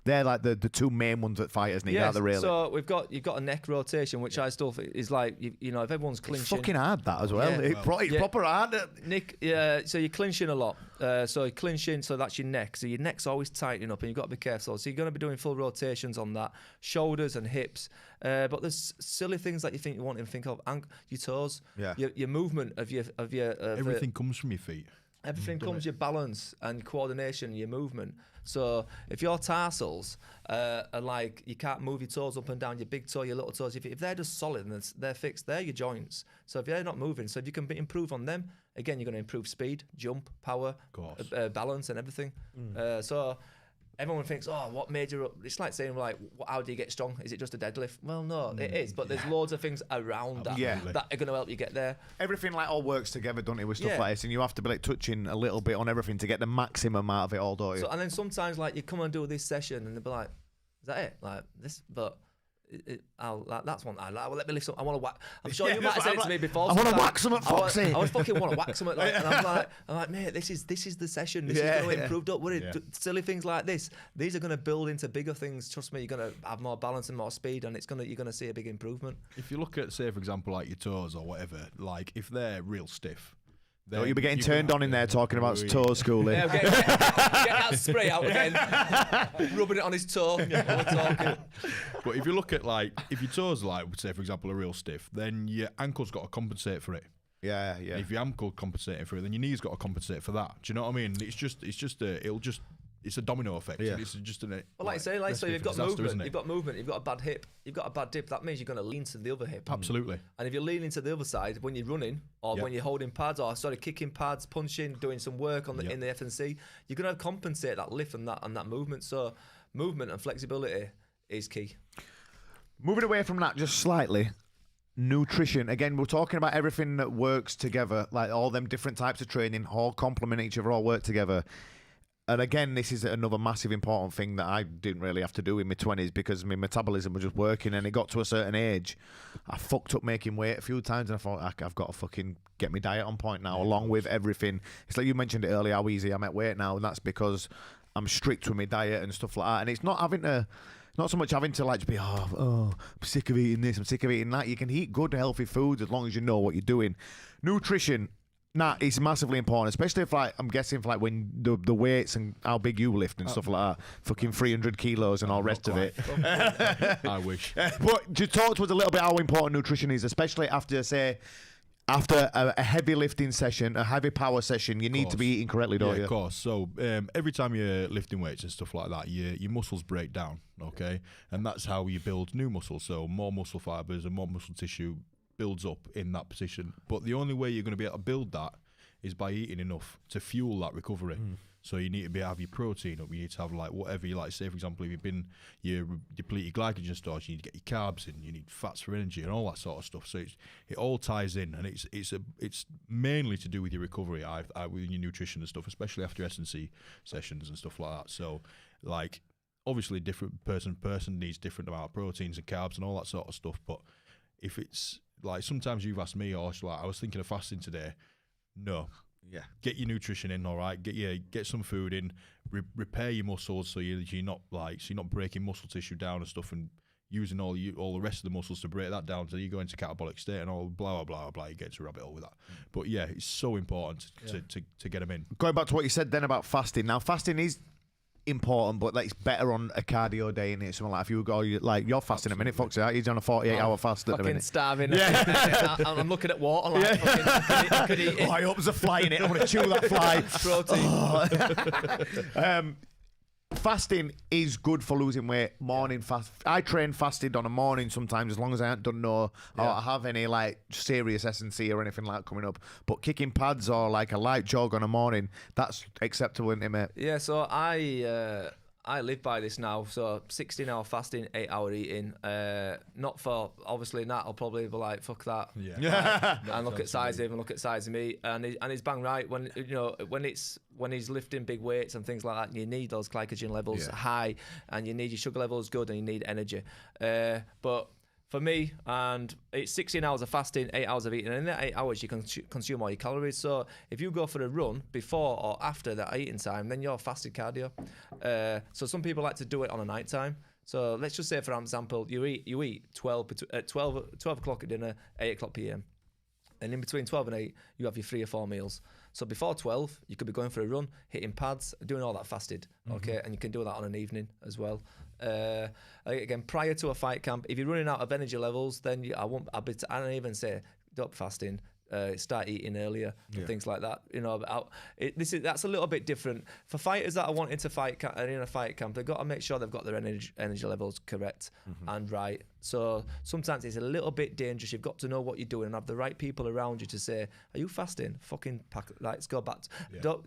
They're like the two main ones that fighters need, aren't they, really? So you've got a neck rotation, which I still is like, you know, if everyone's clinching, it's fucking hard that as well. It's proper hard. Nick, so you're clinching a lot. So you're clinching, so that's your neck. So your neck's always tightening up, and you've got to be careful. So you're going to be doing full rotations on that, shoulders and hips. But there's silly things that you won't even think of. Your toes, your movement of your everything comes from your feet. Everything comes your balance and coordination, your movement. So if your tarsals are like, you can't move your toes up and down, your big toe, your little toes, if they're just solid and they're fixed, they're your joints. So if they're not moving, so if you can improve on them, again, you're going to improve speed, jump, power, balance and everything. So everyone thinks, oh, what made you up? It's like saying, like, how do you get strong? Is it just a deadlift? Well, no, it is, but there's loads of things around that that are going to help you get there. Everything all works together, doesn't it, with stuff like this, and you have to be like touching a little bit on everything to get the maximum out of it all, don't you? So, and then sometimes, like, you come and do this session and they'll be like, is that it? Like this, but that's one. Let me lift some. I want to whack. I'm sure you might have said it to me before. I want to whack some at Foxy. I fucking want to whack some at. And I'm like, mate, this is the session. This is going to improve. Don't worry. Silly things like this. These are going to build into bigger things. Trust me, you're going to have more balance and more speed, and you're going to see a big improvement. If you look at, say, for example, like your toes or whatever, like if they're real stiff. Oh, you'll be getting turned on in there talking about toe schooling. Yeah, get that spray out again, rubbing it on his toe. But if you look at, like, if your toes, like, say, for example, are real stiff, then your ankle's got to compensate for it. Yeah. If your ankle compensating for it, then your knee's got to compensate for that. Do you know what I mean? It's a domino effect. Yeah. It's just well, like I say, so you've got movement, you've got a bad hip, you've got a bad dip. That means you're going to lean to the other hip. Absolutely. And if you're leaning to the other side when you're running, or when you're holding pads, or kicking pads, punching, doing some work on in the SnC, you're going to compensate that lift and that movement. So movement and flexibility is key. Moving away from that just slightly. Nutrition. Again, we're talking about everything that works together, like all them different types of training, all complement each other, all work together. And again, this is another massive important thing that I didn't really have to do in my 20s because my metabolism was just working, and it got to a certain age. I fucked up making weight a few times, and I thought, I've got to fucking get my diet on point now, along with everything. It's like you mentioned it earlier, how easy I'm at weight now, and that's because I'm strict with my diet and stuff like that. And it's not so much having to like be, I'm sick of eating this, I'm sick of eating that. You can eat good, healthy foods as long as you know what you're doing. Nutrition. It's massively important, especially if, like, I'm guessing for, like, when the weights and how big you lift and stuff like that, fucking 300 kilos and all rest of it. I wish. But to talk to us a little bit how important nutrition is, especially after a heavy lifting session, a heavy power session, you need to be eating correctly, don't you? Of course. So every time you're lifting weights and stuff like that, your muscles break down, okay? And that's how you build new muscle. So more muscle fibers and more muscle tissue builds up in that position. But the only way you're going to be able to build that is by eating enough to fuel that recovery. So you need to have your protein up. You need to have like whatever you like. Say for example, if you deplete your glycogen stores, you need to get your carbs in. You need fats for energy and all that sort of stuff. So it all ties in, and it's mainly to do with your recovery, with your nutrition and stuff, especially after SnC sessions and stuff like that. So like obviously different person needs different amount of proteins and carbs and all that sort of stuff. But if it's like sometimes you've asked me, or like I was thinking of fasting today. No. Yeah. Get your nutrition in, all right. Get some food in. Repair your muscles so you're not breaking muscle tissue down and stuff, and using all the rest of the muscles to break that down, so you go into catabolic state and all blah blah blah blah. You get to a rabbit hole with that. But yeah, it's so important to get them in. Going back to what you said then about fasting. Now fasting is important, but like it's better on a cardio day, and it's something like if you go like you're fasting a minute, fuck's out, he's on a 48-hour fast at the minute. Starving. Yeah. I'm looking at water like I could eat it. I hope there's a fly in it. I want to chew that fly. Protein. Fasting is good for losing weight. Morning fast. I train fasted on a morning sometimes, as long as I haven't done or I have any like serious SnC or anything like that coming up. But kicking pads or like a light jog on a morning, that's acceptable, isn't it, mate? Yeah. So I live by this now. So 16-hour fasting, 8-hour eating. Not for obviously Nat. I'll probably be like fuck that. Yeah. And look at size of him and look at size of me. And he's bang right when when he's lifting big weights and things like that. You need those glycogen levels high, and you need your sugar levels good, and you need energy. But for me, and it's 16 hours of fasting, 8 hours of eating, and in that 8 hours you can consume all your calories. So if you go for a run before or after that eating time, then you're fasted cardio. So some people like to do it on a night time. So let's just say, for example, you eat 12 o'clock at dinner, 8 o'clock p.m. And in between 12 and 8, you have your 3 or 4 meals. So before 12, you could be going for a run, hitting pads, doing all that fasted, okay? And you can do that on an evening as well. Again, prior to a fight camp, if you're running out of energy levels, then I don't even say don't be fasting. Start eating earlier and things like that. You know, that's a little bit different for fighters that are wanting to fight in a fight camp. They've got to make sure they've got their energy levels correct and right. So sometimes it's a little bit dangerous. You've got to know what you're doing and have the right people around you to say, "Are you fasting? Fucking pack. Like, let's go back. Don't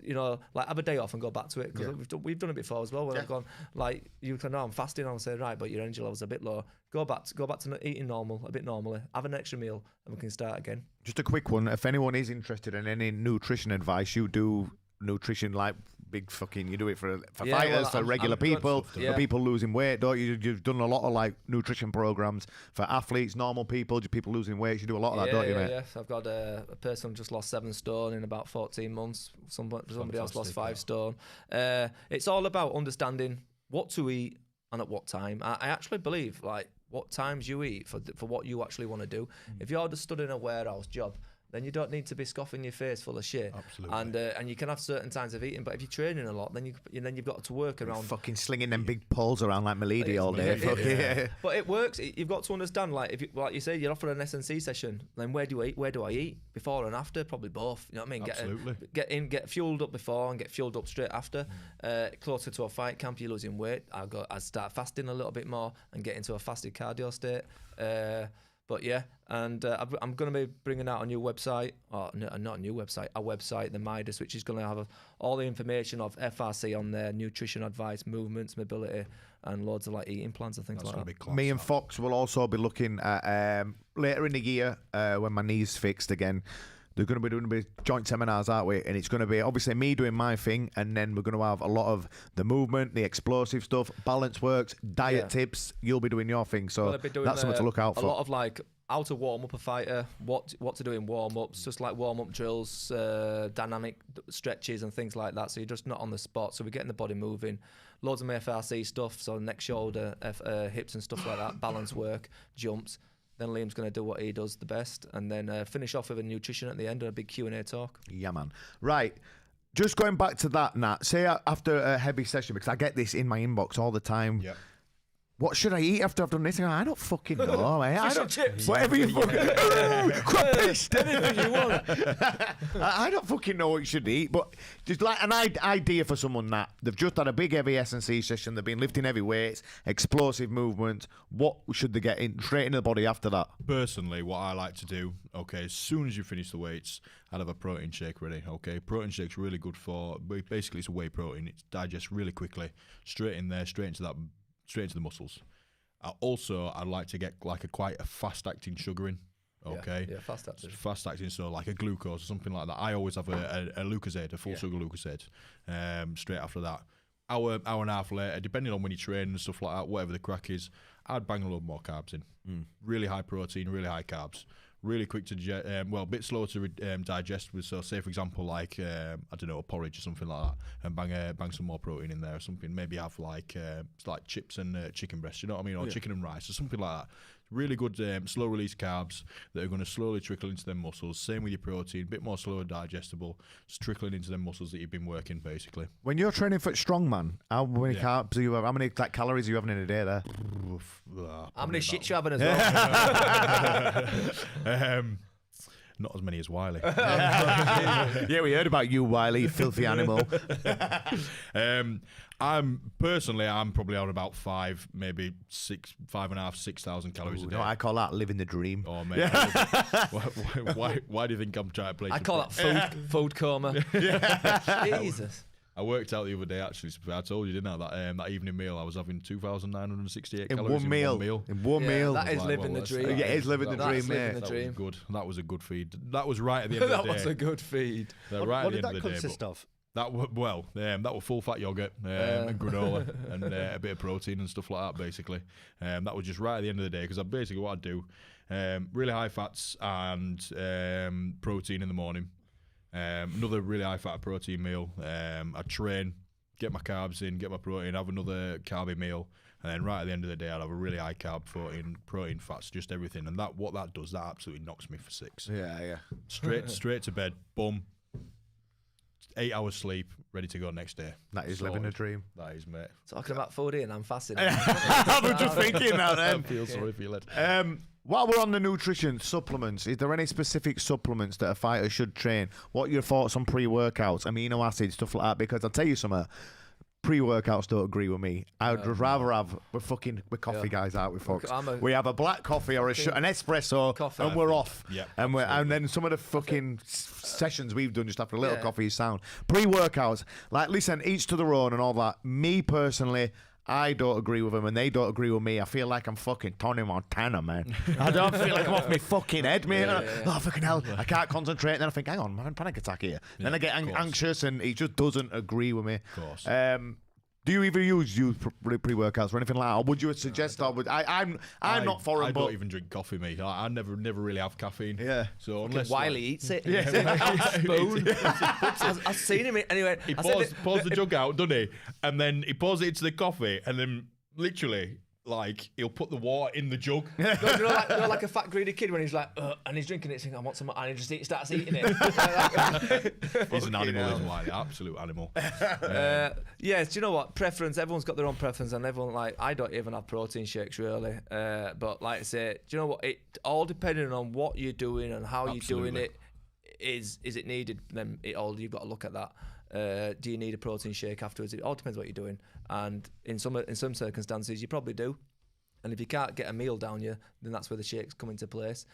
like have a day off and go back to it." Because we've done it before as well. Where I've gone like, "You can know I'm fasting." I'll say, "Right, but your energy levels are a bit low. Go back to eating a bit normally. Have an extra meal, and we can start again." Just a quick one. If anyone is interested in any nutrition advice, you do nutrition like big fucking. You do it for fighters, for regular people, for people losing weight. Don't you? You've done a lot of like nutrition programs for athletes, normal people, people losing weight. You do a lot of that, don't you, mate? Yeah. I've got a person just lost 7 stone in about 14 months. Somebody else lost 5 stone. It's all about understanding what to eat and at what time. I actually believe like what times you eat for what you actually want to do. If you're just stood in a warehouse job, then you don't need to be scoffing your face full of shit. Absolutely. And you can have certain times of eating, but if you're training a lot, then you've got to work around. Fucking slinging them big poles around like Milady all day. But it works. You've got to understand, like like you say, you're off for an SnC session. Then where do I eat? Where do I eat? Before and after? Probably both. You know what I mean? Absolutely. Get fueled up before and get fueled up straight after. Closer to a fight camp, you're losing weight. I start fasting a little bit more and get into a fasted cardio state. But yeah, and I'm going to be bringing out a new website, or not a new website, a website, the Midas, which is going to have all the information of FRC on there, nutrition advice, movements, mobility, and loads of like eating plans and things like that. Me and Fox will also be looking at later in the year when my knee's fixed again. They're going to be doing joint seminars, aren't we? And it's going to be obviously me doing my thing, and then we're going to have a lot of the movement, the explosive stuff, balance works, diet tips. You'll be doing your thing, so that's something to look out for. A lot of like how to warm up a fighter, what to do in warm-ups, just like warm-up drills, dynamic stretches and things like that, so you're just not on the spot. So we're getting the body moving. Loads of FRC stuff, so neck, shoulder, hips and stuff like that, balance work, jumps. Then Liam's going to do what he does the best, and then finish off with a nutrition at the end and a big Q&A talk. Yeah, man. Right. Just going back to that, Nat, say after a heavy session, because I get this in my inbox all the time. Yeah. what should I eat after I've done this? I don't fucking know, mate. I don't, chips. whatever you fucking crab paste. Anything you want. I don't fucking know what you should eat, but just like an idea for someone that they've just had a big heavy SnC session, they've been lifting heavy weights, explosive movements. What should they get in straight into the body after that? Personally, what I like to do, okay, as soon as you finish the weights, I'd have a protein shake ready. Okay, protein shake's really good for basically it's a whey protein. It digests really quickly, straight in there, straight into the muscles. I'd like to get like quite a fast acting sugar in. Okay. Yeah, fast acting. Fast acting, so like a glucose or something like that. I always have a Lucozade, a full sugar Lucozade, straight after that. Hour and a half later, depending on when you train and stuff like that, whatever the crack is, I'd bang a load more carbs in. Really high protein, really high carbs. Really quick to a bit slower to digest with. So, say for example, like I don't know, a porridge or something like that, and bang some more protein in there or something. Maybe have like chips and chicken breast, you know what I mean, or chicken and rice or something like that. Really good slow release carbs that are going to slowly trickle into them muscles. Same with your protein, a bit more slower digestible, just trickling into them muscles that you've been working basically. When you're training for strongman, how many carbs do you have? How many calories are you having in a day there? How many shits you having as well? Not as many as Wiley. Yeah, we heard about you, Wiley, you filthy animal. I'm probably on about 5.5, 6,000 calories a day. No, I call that living the dream. Oh, mate. Why do you think I'm trying to play? I call that food coma. Jesus. I worked out the other day, actually. I told you, didn't I? That evening meal, I was having 2,968 in calories one meal. In one meal. That is living the dream. Yeah, it is living the dream, mate. That was good. That was a good feed. That was right at the end of the day. That was a good feed. What did that consist of? That was full fat yogurt and granola and a bit of protein and stuff like that. Basically, that was just right at the end of the day because basically what I'd do, really high fats and protein in the morning. Another really high fat protein meal. I'd train, get my carbs in, get my protein, have another carby meal, and then right at the end of the day, I'd have a really high carb protein, fats, just everything. And what that does, that absolutely knocks me for 6. Yeah. Straight to bed, boom. 8 hours sleep, ready to go next day. That is living a dream. That is, mate. Talking about food and I'm fasting. I'm just thinking now then. I feel sorry for you, lad. While we're on the nutrition supplements, is there any specific supplements that a fighter should train? What are your thoughts on pre-workouts, amino acids, stuff like that? Because I'll tell you something, pre-workouts don't agree with me. I'd rather have, we're coffee guys, aren't we, folks? We have a black coffee or an espresso, coffee. and we're off. Yeah, and then some of the fucking sessions we've done just after a little coffee is sound. Pre-workouts, like, listen, each to their own and all that. Me personally, I don't agree with them and they don't agree with me. I feel like I'm fucking Tony Montana, man. I don't feel like I'm off my fucking head, man. Oh, fucking hell. I can't concentrate. And then I think, hang on, man, panic attack here. Then I get anxious and he just doesn't agree with me. Of course. Do you either use pre-workouts or anything like that? Or would you suggest? I'm not for them. I don't even drink coffee, mate. I never really have caffeine. Yeah. So unless Wiley eats it. spoon. I've seen him anyway. He pours the jug out, doesn't he? And then he pours it into the coffee, and then literally, like, he'll put the water in the jug. You know, like a fat greedy kid when he's like, and he's drinking it, saying, "I want some," and he just starts eating it. He's an animal, isn't he? Absolute animal. Yes, do you know what? Preference. Everyone's got their own preference, and everyone I don't even have protein shakes really. But like I say, do you know what? It all depending on what you're doing and how you're doing it. Is it needed? Then you've got to look at that. Do you need a protein shake afterwards? It all depends what you're doing, and in some circumstances you probably do. And if you can't get a meal down you, then that's where the shakes come into place.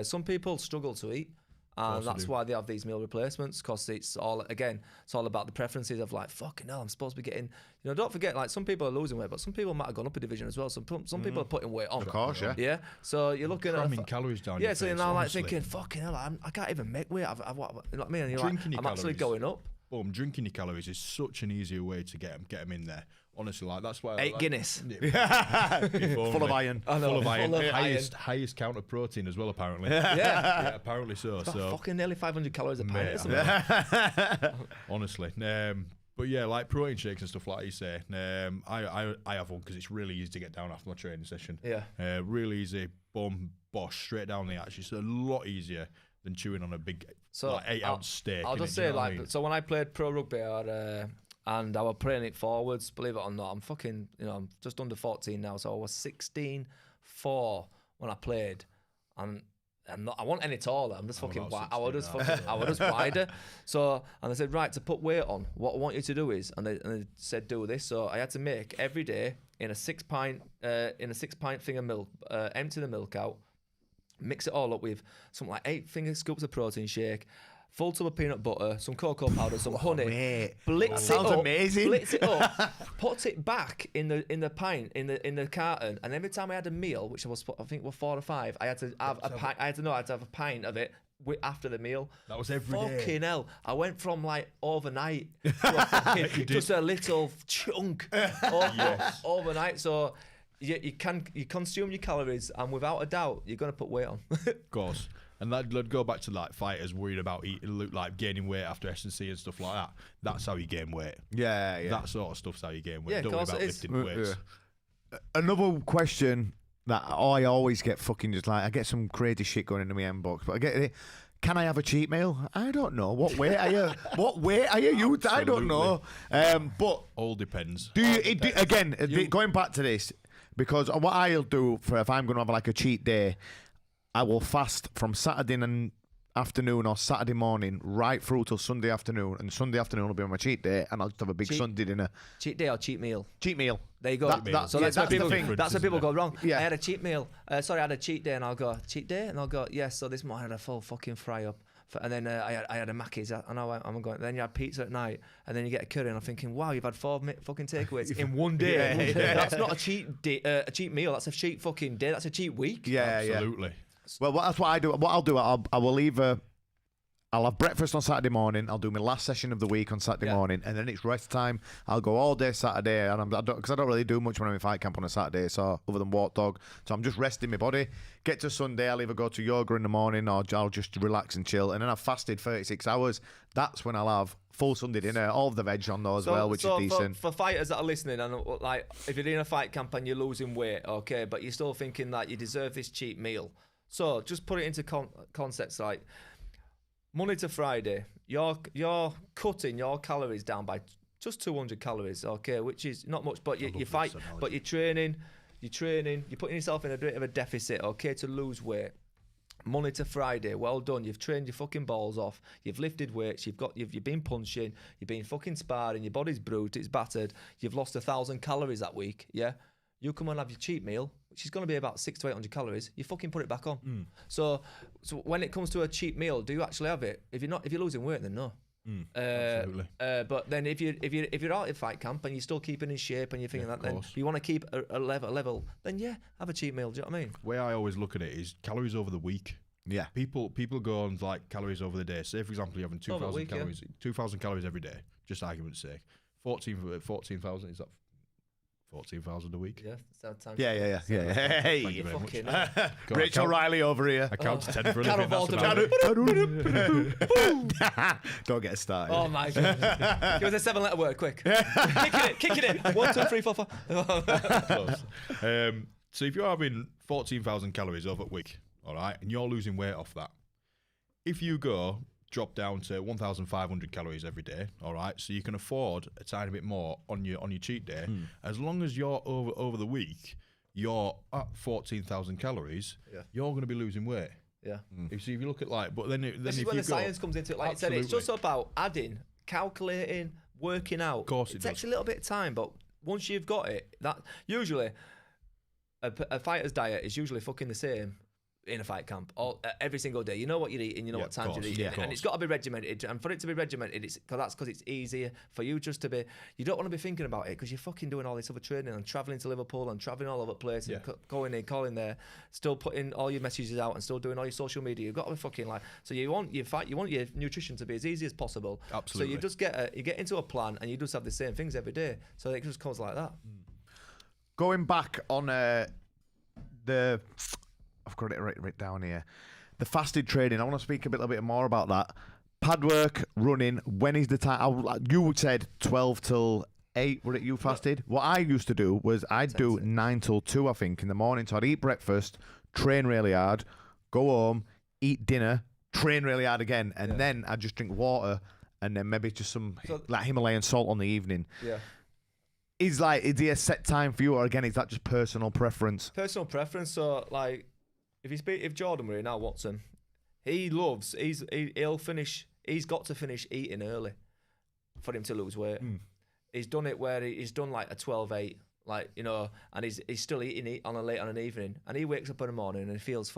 Some people struggle to eat, and that's why they have these meal replacements, because it's all about the preferences of like, fucking hell, I'm supposed to be getting, don't forget, like, some people are losing weight, but some people might have gone up a division as well. So some people are putting weight on. Of course, yeah. Yeah. So you're looking at calories down. Yeah. So you're now like thinking, fucking hell, I can't even make weight. You know what I mean? And you're like, I'm actually going up. Drinking your calories is such an easier way to get them in there. Honestly, like, that's why. 8 Guinness. Full of iron. Full of iron. Highest count of protein as well, apparently. Yeah, apparently so. It's fucking nearly 500 calories a pint. Honestly. But yeah, like protein shakes and stuff like you say. I have one because it's really easy to get down after my training session. Yeah. Really easy. Boom, bosh, straight down the arch. It's a lot easier than chewing on a big 8-ounce steak. I'll just say, so when I played pro rugby, and I was playing it forwards. Believe it or not, I'm fucking, I'm just under 14 now, so I was 16'4" when I played, and I wasn't any taller. I'm just fucking wide. I was just wider. So, and they said, right, to put weight on, what I want you to do is, and they said, do this. So I had to make every day in a 6 pint thing of milk, empty the milk out, mix it all up with something like 8 finger scoops of protein shake, full tub of peanut butter, some cocoa powder, some honey. Mate. Blitz Sounds it up, amazing. Blitz it up, put it back in the pint in the carton, and every time I had a meal, which I think was 4 or 5, I had to have a pint. I had to have a pint of it after the meal. That was every day. Fucking hell! I went from like overnight to just a little chunk overnight. So you consume your calories, and without a doubt, you're gonna put weight on. Of course. And that'd go back to like fighters worried about gaining weight after SnC and stuff like that. That's how you gain weight. Yeah. That sort of stuff's how you gain weight. Yeah, Don't worry about lifting weights. Another question that I always get fucking just like, I get some crazy shit going into my inbox, but I get it. Can I have a cheat meal? I don't know. What weight are you? What weight are you? I don't know. But all depends. Going back to this, because what I'll do if I'm going to have like a cheat day, I will fast from Saturday afternoon or Saturday morning right through till Sunday afternoon, and Sunday afternoon will be my cheat day, and I'll just have a big Sunday dinner. Cheat day or cheat meal? Cheat meal. There you go. That's where people go wrong. Yeah. I had a cheat meal. I had a cheat day, and I'll go, cheat day? And I'll go, yes. So this morning I had a full fucking fry up. And then I had a Mackey's, and I'm going. Then you had pizza at night, and then you get a curry, and I'm thinking, wow, you've had 4 fucking takeaways in one day. Yeah. That's not a cheat day, a cheat meal. That's a cheat fucking day. That's a cheat week. Yeah, absolutely. Well, that's what I do. What I'll do, I will either I'll have breakfast on Saturday morning. I'll do my last session of the week on Saturday morning, and then it's rest time. I'll go all day Saturday, and because I don't really do much when I'm in fight camp on a Saturday, so other than walk dog. So I'm just resting my body. Get to Sunday, I'll either go to yoga in the morning, or I'll just relax and chill. And then I've fasted 36 hours. That's when I'll have full Sunday dinner, all of the veg on there as well, which is decent. For fighters that are listening, and like if you're in a fight camp and you're losing weight, okay, but you're still thinking that you deserve this cheat meal. So just put it into concepts like Monday to Friday, you're cutting your calories down by just 200 calories, okay, which is not much, but you fight, but you're training, you're putting yourself in a bit of a deficit, okay, to lose weight. Monday to Friday, well done. You've trained your fucking balls off. You've lifted weights. You've been punching. You've been fucking sparring. Your body's bruised. It's battered. You've lost 1,000 calories that week. Yeah, you come and have your cheat meal, which is going to be about 600 to 800 calories. You fucking put it back on. So when it comes to a cheat meal, do you actually have it? If you're losing weight, then no. Absolutely. But then if you're out in fight camp and you're still keeping in shape and you're thinking then you want to keep a level, then have a cheat meal. Do you know what I mean? The way I always look at it is calories over the week. Yeah. People go on like calories over the day. Say for example you're having 2,000 calories, 2,000 calories every day. Just argument's sake. 14,000 is that 14,000 a week? Yeah. Yeah. Hey, thank you very much. Rachel Riley over here. I count to 10 for a living. Don't get started. Oh my god! Give us a 7-letter word, quick. Kicking it. 1, 2, 3, 4, 5. Close. So if you're having 14,000 calories over a week, all right, and you're losing weight off that, if you drop down to 1,500 calories every day, all right, so you can afford a tiny bit more on your cheat day, as long as you're over the week, you're at 14,000 calories, you're going to be losing weight. Yeah. If you look at but then this is where the science comes into it. Like I said, it's just about adding, calculating, working out. Of course, it takes a little bit of time, but once you've got it, that usually a fighter's diet is usually fucking the same in a fight camp every single day. You know what you're eating, you know what times you're eating, and it's got to be regimented. And for it to be regimented, that's because it's easier for you just to be. You don't want to be thinking about it because you're fucking doing all this other training and traveling to Liverpool and traveling all over the place and going in, calling there, still putting all your messages out and still doing all your social media. You've got to be fucking so you want your nutrition to be as easy as possible. Absolutely. So you just get into a plan and you just have the same things every day. So it just comes like that. Going back on I've got it right down here. The fasted training. I want to speak a little bit more about that. Pad work, running. When is the time? You said 12 till 8. Were it you fasted? What I used to do was I'd do 9 till 2, I think, in the morning. So I'd eat breakfast, train really hard, go home, eat dinner, train really hard again, and then I'd just drink water and then maybe just some like Himalayan salt on the evening. Yeah. Is he a set time for you, or again, is that just personal preference? Personal preference. So like, if Jordan were here now, Watson, he'll finish. He's got to finish eating early for him to lose weight. He's done it where he's done like a 12-8, like, you know, and he's still eating late on an evening, and he wakes up in the morning and he feels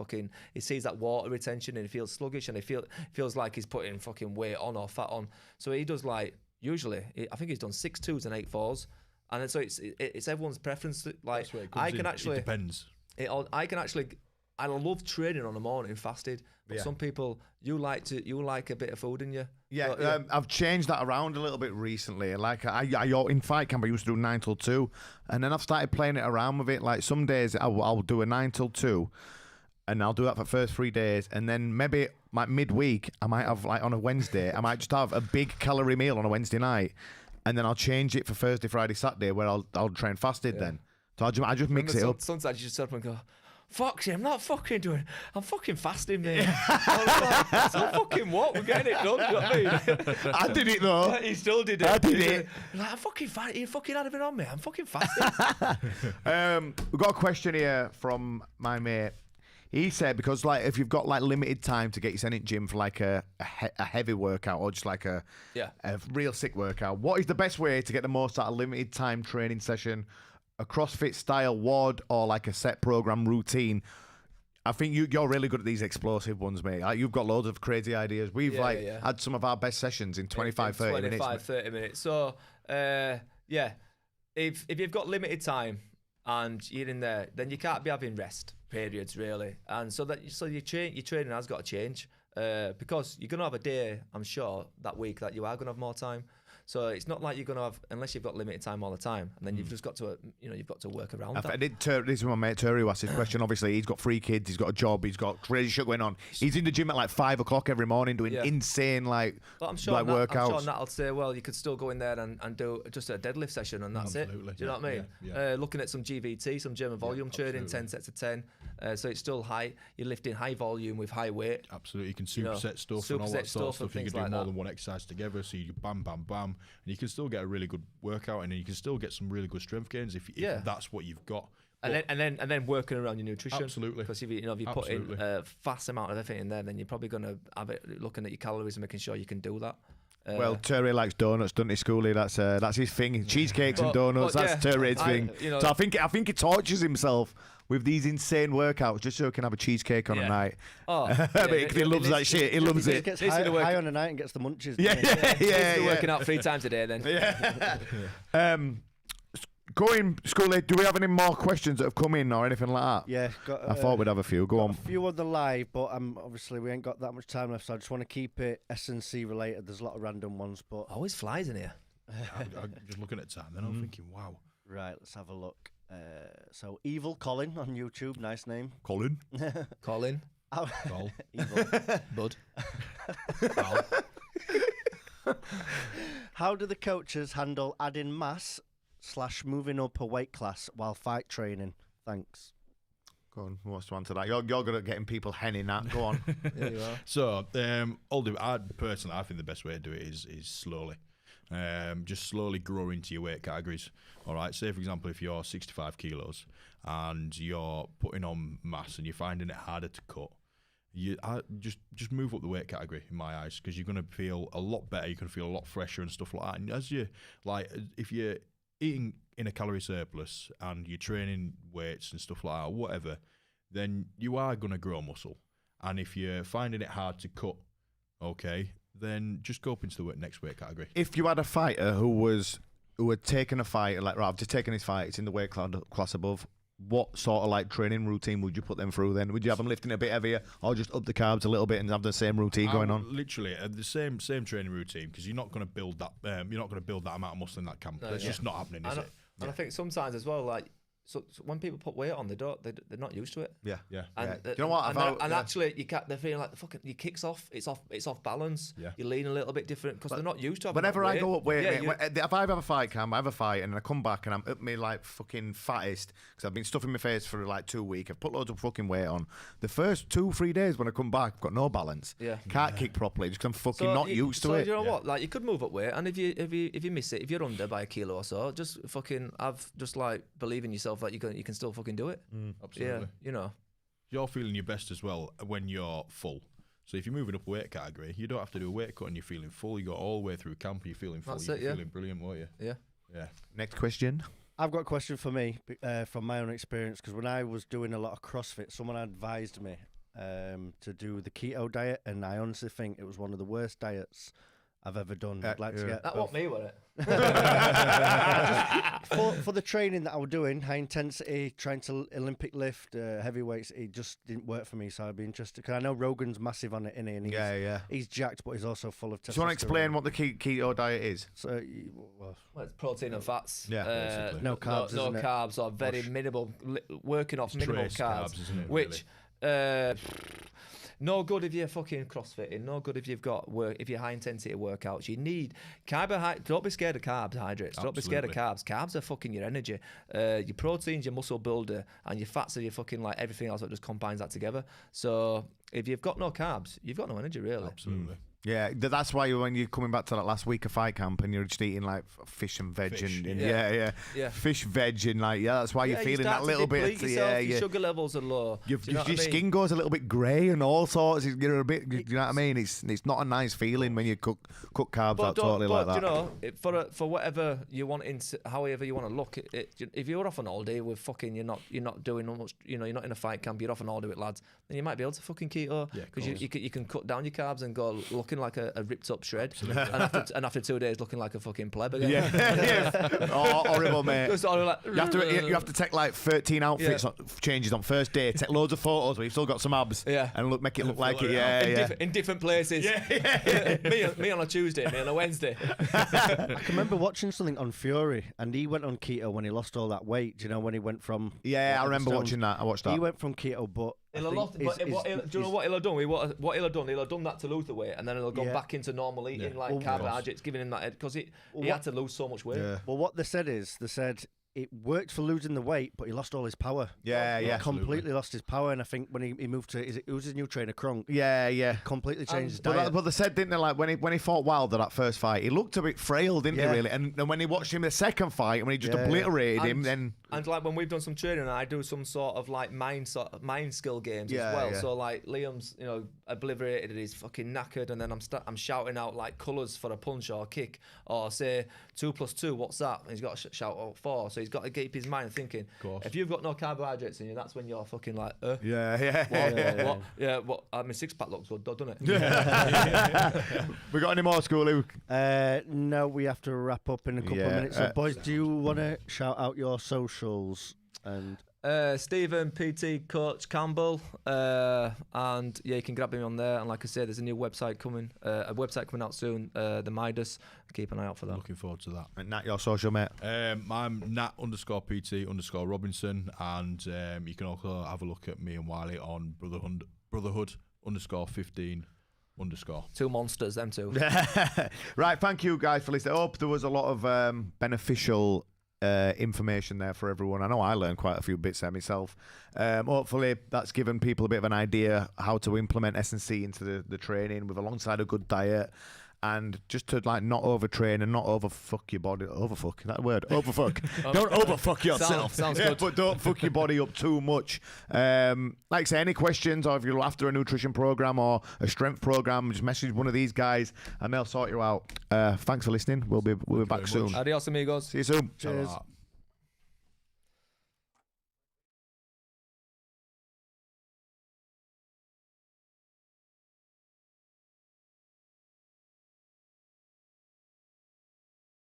he sees that water retention and he feels sluggish, and he feels like he's putting fucking weight on or fat on. So he does like, usually, I think he's done 6 2s and 8 4s, and so it's everyone's preference. Like, I can actually, it depends. I love training on the morning fasted, but some people, you like a bit of food in you. Yeah, So, I've changed that around a little bit recently. Like in fight camp, I used to do 9 till 2, and then I've started playing it around with it. Like some days I'll do a 9 till 2, and I'll do that for the first 3 days, and then maybe like midweek I might have, like on a Wednesday, I might just have a big calorie meal on a Wednesday night, and then I'll change it for Thursday, Friday, Saturday, where I'll train fasted then. So I just mix it up. Sometimes you just sit up and go, fuck, I'm not fucking doing it. I'm fucking fasting, mate. I was like, so fucking what? We're getting it done, you know what I mean? I did it though. He still did it. I did it. Like, I'm fucking fat. You fucking had it on me. I'm fucking fasting. We've got a question here from my mate. He said, because like if you've got like limited time to get yourself in gym for like a heavy workout, or just like a real sick workout, what is the best way to get the most out of limited time training session? A CrossFit style WOD or like a set program routine? I think you're really good at these explosive ones, mate. Like, you've got loads of crazy ideas. We've had some of our best sessions in 25, 30 minutes. 25, 30 minutes. So, if you've got limited time and you're in there, then you can't be having rest periods, really. And so your training has got to change, because you're going to have a day, I'm sure, that week that you are going to have more time. So it's not like you're going to have, unless you've got limited time all the time, and then you've just got to, you've got to work around that. This is my mate Terry who asked this question. Obviously, he's got 3 kids, he's got a job, he's got crazy shit going on. He's in the gym at like 5 o'clock every morning doing insane workouts. I'm sure Nat'll say, well, you could still go in there and do just a deadlift session, and that's it. Do you know what I mean? Yeah. Looking at some GVT, some German volume training, 10 sets of 10. So it's still high. You're lifting high volume with high weight. Absolutely. You can superset stuff and all that sort of stuff. You can do more than one exercise together. So you bam, bam, bam. And you can still get a really good workout, and then you can still get some really good strength gains if that's what you've got. And then working around your nutrition. Absolutely. Because if you put in a vast amount of everything in there, then you're probably going to have it looking at your calories and making sure you can do that. Well, Terry likes donuts, doesn't he, Schoolie? That's his thing. Cheesecakes and donuts. That's Terry's thing. So I think he tortures himself with these insane workouts just so he can have a cheesecake on a night. He loves that shit. He loves it. He gets high on a night and gets the munchies. Yeah. Working out 3 times a day then. Schoolie, do we have any more questions that have come in or anything like that? Yeah. I thought we'd have a few. Go on. A few on the live, but obviously we ain't got that much time left, so I just want to keep it SnC related. There's a lot of random ones, but always flies in here. I'm just looking at time, then I'm thinking, wow. Right, let's have a look. So Evil Colin on YouTube, nice name. Colin. Colin. Col. Evil. Bud. How do the coaches handle adding mass / moving up a weight class while fight training? Thanks. Go on, who wants to answer that? You're good at getting people henning that. Go on. There you are. So, I think the best way to do it is slowly. Just slowly grow into your weight categories. All right. Say, for example, if you're 65 kilos and you're putting on mass and you're finding it harder to cut, just move up the weight category in my eyes, because you're going to feel a lot better. You're going to feel a lot fresher and stuff like that. And as you if you're eating in a calorie surplus and you're training weights and stuff like that, whatever, then you are going to grow muscle. And if you're finding it hard to cut, okay, then just go up into the next weight category. If you had a fighter who had taken a fight, like, right, I've just taken his fight, it's in the weight class above, what sort of like training routine would you put them through then? Would you have them lifting a bit heavier, or just up the carbs a little bit and have the same routine going on? Literally the same training routine, because you're not going to build that. You're not going to build that amount of muscle in that camp. That's just not happening, is it? And I think sometimes as well, like So when people put weight on, they're not used to it. Yeah. And, Do you know what? Actually, they're feeling like your kicks off. It's off balance. Yeah. You lean a little bit different because they're not used to having Whenever that I weight. go up weight, if I have a fight, Cam, I have a fight, and I come back and I'm at me like fucking fattest because I've been stuffing my face for like 2 weeks. I've put loads of fucking weight on. The first 2-3 days when I come back, I've got no balance. Yeah. Can't kick properly just 'cause I'm fucking not used to it. So you know what? Like you could move up weight, and if you miss it, if you're under by a kilo or so, just fucking believe in yourself that you can still fucking do it. Absolutely. Yeah, you know. You're feeling your best as well when you're full. So if you're moving up a weight category, you don't have to do a weight cut and you're feeling full. You go all the way through camp and you're feeling full. That's You're it, yeah. feeling brilliant, won't you? Yeah. Yeah. Next question. I've got a question for me from my own experience, because when I was doing a lot of CrossFit, someone advised me to do the keto diet, and I honestly think it was one of the worst diets I've ever done. I'd like to get that wasn't me, was it? for the training that I was doing, high intensity, trying to Olympic lift, heavyweights, it just didn't work for me. So I'd be interested, because I know Rogan's massive on it, innit? And he's jacked, but he's also full of testosterone. Do you want to explain what the keto diet is? So, well, it's protein and fats. Yeah, no carbs. No carbs, or very minimal, working off minimal carbs, isn't it, which. No good if you're fucking crossfitting. No good if you've got if you're high intensity workouts. You need carbohydrates. Don't be scared of carbohydrates. Don't be scared of carbs. Carbs are fucking your energy. Your protein's your muscle builder, and your fats are your fucking like everything else that just combines that together. So if you've got no carbs, you've got no energy really. Absolutely. Yeah, that's why when you're coming back to that last week of fight camp and you're just eating like fish and veg and fish, veg and like that's why you're feeling that little bit. Your sugar levels are low. Your skin goes a little bit grey and all sorts. You're a bit. You know what I mean? It's not a nice feeling when you cook carbs out totally like that. You know, for whatever you want, however you want to look, if you're off an all day with fucking you're not doing much. You know, you're not in a fight camp. You're off an all day with lads. Then you might be able to fucking keto because you can cut down your carbs and go looking like a ripped up shred, and after 2 days looking like a fucking pleb again. Yeah. Oh, horrible, mate. You have to take like 13 outfits changes on first day. Take loads of photos where you've still got some abs. And make it look like it. In different places. Me on a Tuesday, me on a Wednesday. I can remember watching something on Fury, and he went on keto when he lost all that weight. Do you know when he went from? Yeah, I remember watching that. I watched that. He went from keto, but. Do you know what he'll have done? What he'll have done? He'll have done that to lose the weight, and then he'll go back into normal eating, like carbohydrates, giving him that because he had to lose so much weight. Yeah. Well, what they said it worked for losing the weight, but he lost all his power. Completely lost his power. And I think when he moved to, it was his new trainer, Kronk. Completely changed his diet. But they said, didn't they, like when he fought Wilder that first fight, he looked a bit frail, didn't he, really? And when he watched him the second fight, when he just obliterated him, then. And like when we've done some training, I do some sort of like mind skill games as well. So like Liam's, obliterated, he's fucking knackered, and then I'm shouting out like colours for a punch or a kick, or say 2 + 2, what's that? And he's got to shout out 4. So he's got to keep his mind thinking. If you've got no carbohydrates in you, that's when you're fucking like, what? I mean, 6-pack looks good, doesn't it? We got any more, School, Luke? No, we have to wrap up in a couple of minutes. So, boys, do you want to shout out your socials and? Stephen, PT Coach Campbell, and you can grab him on there. And like I said, there's a new website coming, out soon, the Midas. Keep an eye out for that. Looking forward to that. And Nat, your social, mate? I'm Nat_PT_Robinson, and you can also have a look at me and Wiley on Brotherhood_15_. 2 monsters, them two. Right, thank you guys for listening. I hope there was a lot of beneficial information there for everyone. I know I learned quite a few bits there myself. Hopefully that's given people a bit of an idea how to implement SnC into the training with alongside a good diet, and just to like not overtrain and not overfuck your body. Overfuck, that word? Overfuck. Don't overfuck yourself. Sounds good. But don't fuck your body up too much. Like I say, any questions, or if you're after a nutrition program or a strength program, just message one of these guys and they'll sort you out. Thanks for listening. We'll be back soon. Adios, amigos. See you soon. Cheers.